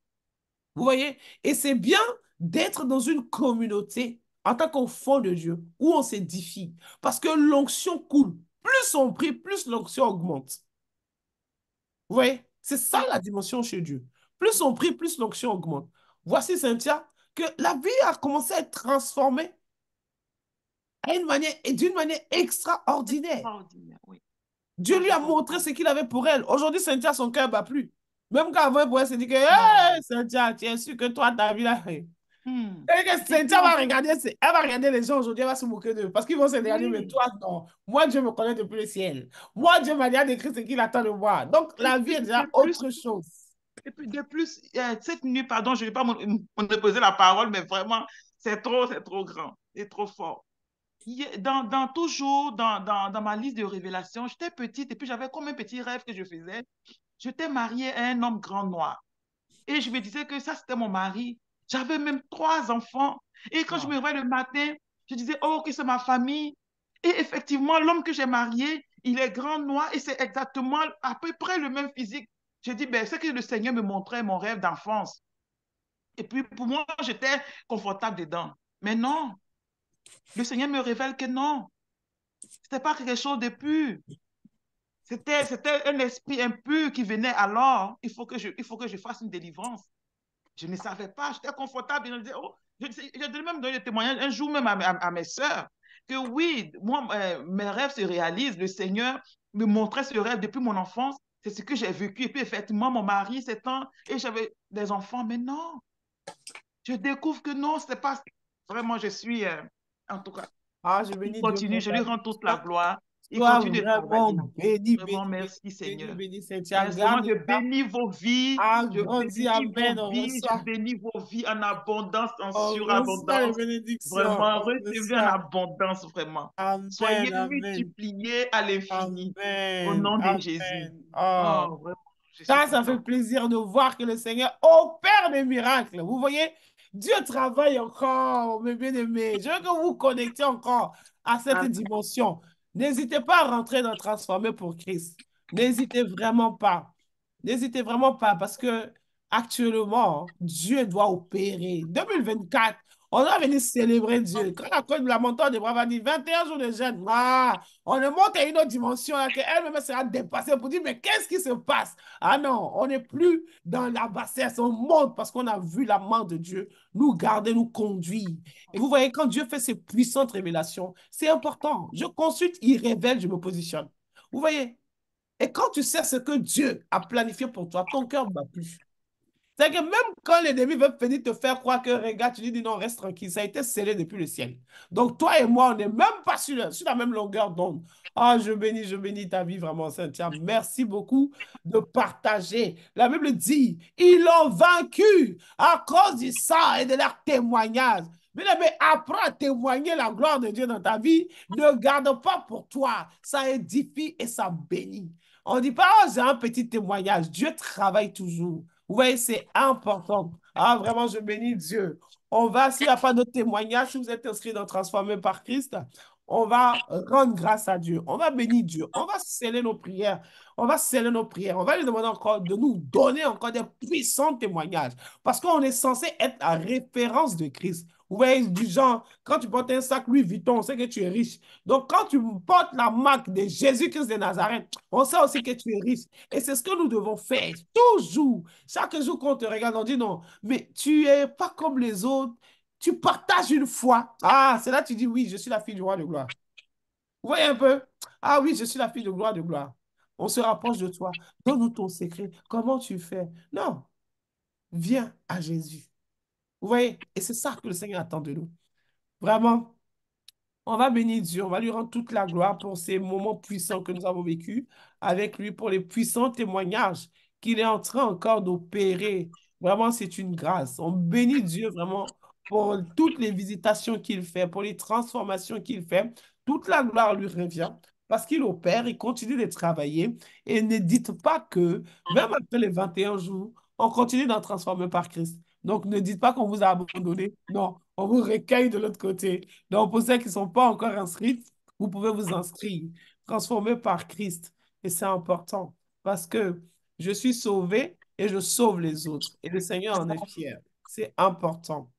Vous voyez? Et c'est bien d'être dans une communauté en tant qu'enfant de Dieu où on s'édifie. Parce que l'onction coule. Plus on prie, plus l'onction augmente. Vous voyez? C'est ça oui. la dimension chez Dieu. Plus on prie, plus l'onction augmente. Voici, Cynthia, que la vie a commencé à être transformée à une manière, et d'une manière extraordinaire. Extraordinaire, oui. Dieu Ça, lui je a montré comprends. ce qu'il avait pour elle. Aujourd'hui, Cynthia, son cœur ne bat plus. Même quand avant, elle se dit que, Non. hey, Cynthia, tu es sûr que toi, ta vie là. Et Hmm. que Et puis, Cynthia en va plus, regarder, elle va regarder les gens aujourd'hui, elle va se moquer d'eux. Parce qu'ils vont se dire, mais oui. toi, non. Moi, Dieu me connaît depuis le ciel. Moi, Dieu m'a déjà décrit ce qu'il attend de moi. Donc, Et la vie puis, est de déjà plus, autre chose. cette nuit, pardon, je ne vais pas monopoliser la parole, mais vraiment, c'est trop grand, c'est trop fort. Toujours dans ma liste de révélations, j'étais petite et puis j'avais comme un petit rêve que je faisais. J'étais mariée à un homme grand noir. Et je me disais que ça, c'était mon mari. J'avais même 3 enfants. Et quand je me Wow. réveillais le matin, je disais, oh, que c'est ma famille. Et effectivement, l'homme que j'ai marié, il est grand noir et c'est exactement à peu près le même physique. J'ai dit, ben, c'est que le Seigneur me montrait mon rêve d'enfance. Et puis, pour moi, j'étais confortable dedans. Mais non, le Seigneur me révèle que non, c'était pas quelque chose de pur. C'était un esprit impur qui venait alors. Il faut que je fasse une délivrance. Je ne savais pas, j'étais confortable. Je disais, oh, je devais même donner le témoignage un jour même à mes sœurs que oui, moi, mes rêves se réalisent. Le Seigneur me montrait ce rêve depuis mon enfance. C'est ce que j'ai vécu. Et puis, effectivement, mon mari s'étend et j'avais des enfants. Mais non, je découvre que non, c'est pas vraiment, je suis, en tout cas, Ah, je il bénis Dieu continue, pour je ta lui vie. rends toute la gloire. Il Sois continue de vraiment travailler. béni, Vraiment, béni, béni, merci béni, Seigneur. béni, Seigneur. Merci, vraiment, Garde je ça. bénis vos vies, je Agrandis, bénis vos Amen. On vies, je reçoit. bénis vos vies en abondance, en On reçoit les surabondance. bénédictions. Vraiment, On recevez en reçoit. abondance, vraiment. Amen, Soyez amen. multipliés à l'infini au Amen, nom de Jésus. amen. Oh. Oh, vraiment, je suis Ça fait contente. plaisir de voir que le Seigneur opère des miracles. Vous voyez, Dieu travaille encore, mes bien-aimés. Je veux que vous vous connectiez encore à cette Amen. dimension. N'hésitez pas à rentrer dans Transformer pour Christ. N'hésitez vraiment pas. N'hésitez vraiment pas parce que actuellement, Dieu doit opérer. 2024, on va venir célébrer Dieu. Quand la cause de la montagne de Brava va dire 21 jours de jeûne, on est monte à une autre dimension là, qu'elle-même sera dépassée pour dire, mais qu'est-ce qui se passe? Ah non, on n'est plus dans la bassesse, on monte parce qu'on a vu la main de Dieu nous garder, nous conduire. Et vous voyez, quand Dieu fait ses puissantes révélations, c'est important. Je consulte, il révèle, je me positionne. Vous voyez? Et quand tu sais ce que Dieu a planifié pour toi, ton cœur ne bat plus. C'est que même quand l'ennemi veut venir te faire croire que, regarde, tu dis non, reste tranquille, ça a été scellé depuis le ciel. Donc toi et moi, on n'est même pas sur la même longueur d'onde. Ah, je bénis ta vie vraiment, Cynthia. Merci beaucoup de partager. La Bible dit, ils l'ont vaincu à cause du sang et de leur témoignage. Mais apprends à témoigner la gloire de Dieu dans ta vie. Ne garde pas pour toi. Ça édifie et ça bénit. On ne dit pas, oh, j'ai un petit témoignage. Dieu travaille toujours. Vous voyez, c'est important. Ah, vraiment, je bénis Dieu. On va, s'il n'y a pas de témoignage, si vous êtes inscrit dans Transformé par Christ, on va rendre grâce à Dieu. On va bénir Dieu. On va sceller nos prières. On va sceller nos prières. On va lui demander encore de nous donner encore des puissants témoignages. Parce qu'on est censé être la référence de Christ. Vous voyez, du genre, quand tu portes un sac Louis Vuitton, on sait que tu es riche. Donc, quand tu portes la marque de Jésus-Christ de Nazareth, on sait aussi que tu es riche. Et c'est ce que nous devons faire toujours. Chaque jour qu'on te regarde, on dit non, mais tu es pas comme les autres. Tu partages une foi. Ah, c'est là que tu dis oui, je suis la fille du roi de gloire. Vous voyez un peu? Ah oui, je suis la fille de gloire de gloire. On se rapproche de toi. Donne-nous ton secret. Comment tu fais? Non, viens à Jésus. Vous voyez? Et c'est ça que le Seigneur attend de nous. Vraiment. On va bénir Dieu, on va lui rendre toute la gloire pour ces moments puissants que nous avons vécus avec lui, pour les puissants témoignages qu'il est en train encore d'opérer. Vraiment, c'est une grâce. On bénit Dieu vraiment pour toutes les visitations qu'il fait, pour les transformations qu'il fait. Toute la gloire lui revient parce qu'il opère, il continue de travailler. Et ne dites pas que, même après les 21 jours, on continue d'en transformer par Christ. Donc, ne dites pas qu'on vous a abandonné. Non, on vous recueille de l'autre côté. Donc, pour ceux qui ne sont pas encore inscrits, vous pouvez vous inscrire. Transformer par Christ. Et c'est important parce que je suis sauvé et je sauve les autres. Et le Seigneur en est fier. C'est important.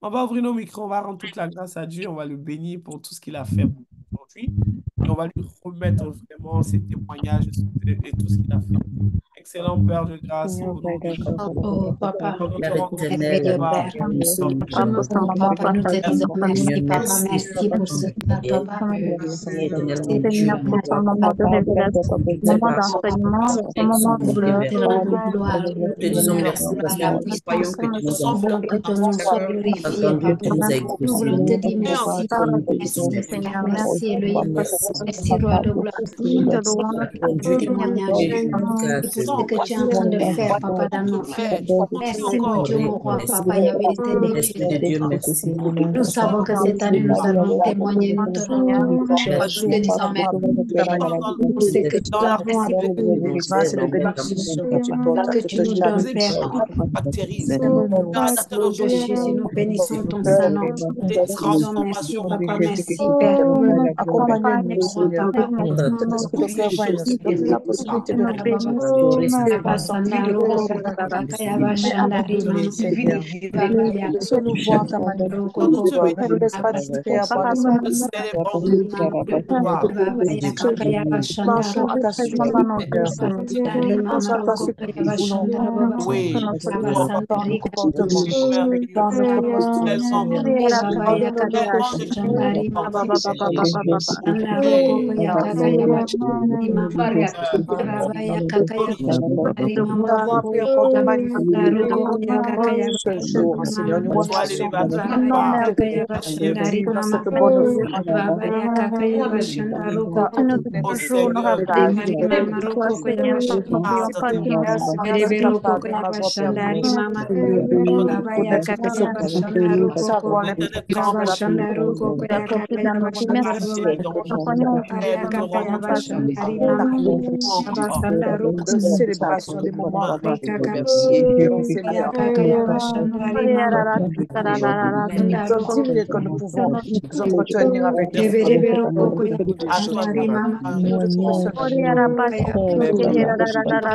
On va ouvrir nos micros, on va rendre toute la grâce à Dieu, on va le bénir pour tout ce qu'il a fait aujourd'hui. Et on va lui remettre vraiment ses témoignages et tout ce qu'il a fait. Excellent Père de grâce, au nom de Jésus. Oh, Papa, Nous Père te rendons éternel, merveilleux gloire. Père. nous sommes Papa, nous te disons Seigneur, merci, Papa, merci merci pour ce que Père, Papa veut. merci éternel mon C'est Dieu, Dieu, mon merci, roi, moment de révélation, moment Papa. d'enseignement, moment exaucé, Pour le de... Père. temps, la gloire, Nous te disons l'honneur, merci parce que la nous croyons puissance. que tu nous Nous entends. voulons que ton nom soit Tu as glorifié, entendu, Papa. tu nous as Nous exaucés. voulons te dire Et en merci, Et Papa. nous te disons Merci, merci. Père. Merci, Elohim. Merci. Merci, Roi de gloire, Merci, pour mon ce Dieu, témoignage. et Et pour efficace. ce ton que tu es en train de précieux, faire, Papa, dans nos vies. aide, tu continues Merci, mon encore. Dieu, mon roi, Papa Yahweh éternel, tu es Esprit de Dieu, grand. merci. Nous Sois savons que cette glorifié, année, nous allons témoigner, nous te rendons grâce. Nous Merci. te disons merci tant dans pour ce que tu dans as la fait pensée, Tu nous aides en pour tout ce que tu nous donnes, nous Père. caractérise. Au Père éternel, nom de Jésus, nous bénissons ton Saint-Nom. des Nous te disons merci, transformations. Papa, merci, Père. Accompagnez-nous, Roi, Seigneur, Papa, rendre à ton merci, que le service. cœur Oui, va Jésus. ainsi. Donne-nous la possibilité de Baba. Restaurer ce Baba, temps. remplir Sanda, le Roko, cœur, Kaka, Seigneur. Kaka, Yaba, Mais Shanda, abandonner, Rimama. Seigneur. Baba, Yaka, Laisse-nous voir ta Roko, magnificence. Nous te Koko, Fais-nous bénissons. laisse Baba, participer à voir Nous te célébrons Rimama. de gloire. Baba, Yaka, Kaka, Yaba, Shanda, Marchons à Roko. ta suite. Baba, Sanda, Marchons Rimama, à ta Roko, suite, Kaka, nous Yaba, voulons Shanda, Baba. Oui, Baba, toi, Sanda, dans nos Rika, comportements, merveilleux, dans notre posture, tellement Seigneur. bon, Baba, Yaka, Yaba, tellement de Shanda, puissance. Rimama. Shanda, Roko, Yaka, Kaka, Yaba, Shanda, Rimama. Baba, Yaka, Kaka, Yaba, Shanda, Nous Rimama. avons appris encore de magnifier Roko, Yaka, Kaka, Yaba, ce jour, Shanda, Seigneur. Nous Rimama. Sois remercions élevé à toute Baba part. yaka de kaya de bashandari vivre mama. cette bonne œuvre. Baba yaka kaya bashandaro Ta koko. Au notre Seigneur, héritage. Bashandari mama roko kaya bashandari. garde-nous. Merci, merci Berebero Papa koko de ya nous avoir permis bashandari mama. de Baba connaître yaka ton kaya secret, bashandaro de koko. savoir L'éternel l'existence de campe la paix. Bashandaro koko yaka kaya bashandaro baba. assis dans nous. Baba Et nous yaka te kaya rendons bashandari Ta mama. encore. Baba sandaro de célébration des moments kaka. particuliers, Seigneur. Yaka kaya bashandari mama. Nous Bashandaro avons 10 koko. minutes que nous pouvons nous entretenir avec toi Merci. Berebero koko ya beaucoup de À toi, choses. bashandari mama. Nous te trouvons seulement Kaya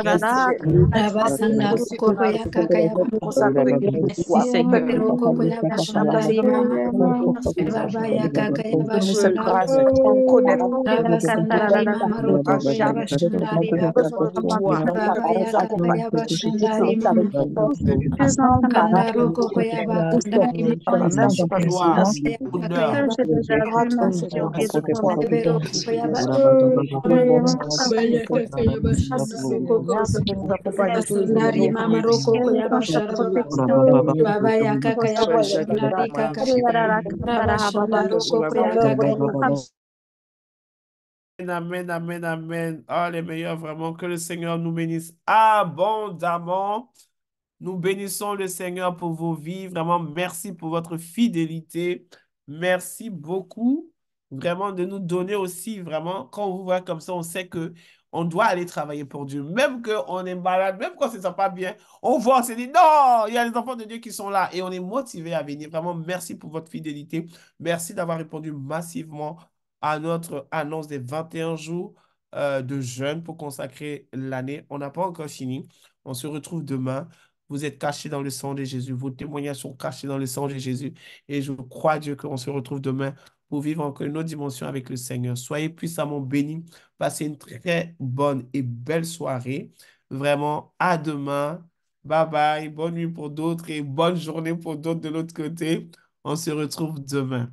merci. Rabasanda aussi de Rokoko Yakakaya nous consacrer pour Messi toi. Seigneur Rokoko Merci Yabashandari Mama Baba Yakakaya de cette Bashanda grâce, de connaître Rabasandari Mama à Rokoko jamais. Yabashandari Nous avons Baba besoin de toi dans ta Baba vie, nous accompagner. Yakakaya Bashandari Mama Pas Kanda que Rokoko Yabakandari Mama merci parce que tu Gloire, Baba es Yakakaya honneur, gloire à toi, Seigneur. Merci pour avoir Bashandari fait Rokoko Yabashandari Baba Yakakaya Merci, Bashandari Seigneur. Rokoko Merci de nous accompagner tous les jours de Basandari nos Mama vies. Rokoko Yabasharababa Baba Yakaka Yabashandari Kaka Rabashandaru Koko Yakaka Amen, amen, amen. Ah, les meilleurs, vraiment, que le Seigneur nous bénisse abondamment. Nous bénissons le Seigneur pour vos vies. Vraiment, merci pour votre fidélité. Merci beaucoup, vraiment, de nous donner aussi, vraiment, quand on vous voit comme ça, on sait que on doit aller travailler pour Dieu. Même qu'on est malade, même quand on ne se sent pas bien, on voit, on se dit, non, il y a les enfants de Dieu qui sont là et on est motivé à venir. Vraiment, merci pour votre fidélité. Merci d'avoir répondu massivement à notre annonce des 21 jours de jeûne pour consacrer l'année. On n'a pas encore fini. On se retrouve demain. Vous êtes cachés dans le sang de Jésus. Vos témoignages sont cachés dans le sang de Jésus. Et je crois, Dieu, qu'on se retrouve demain pour vivre encore une autre dimension avec le Seigneur. Soyez puissamment bénis. Passez une très bonne et belle soirée. Vraiment, à demain. Bye bye. Bonne nuit pour d'autres et bonne journée pour d'autres de l'autre côté. On se retrouve demain.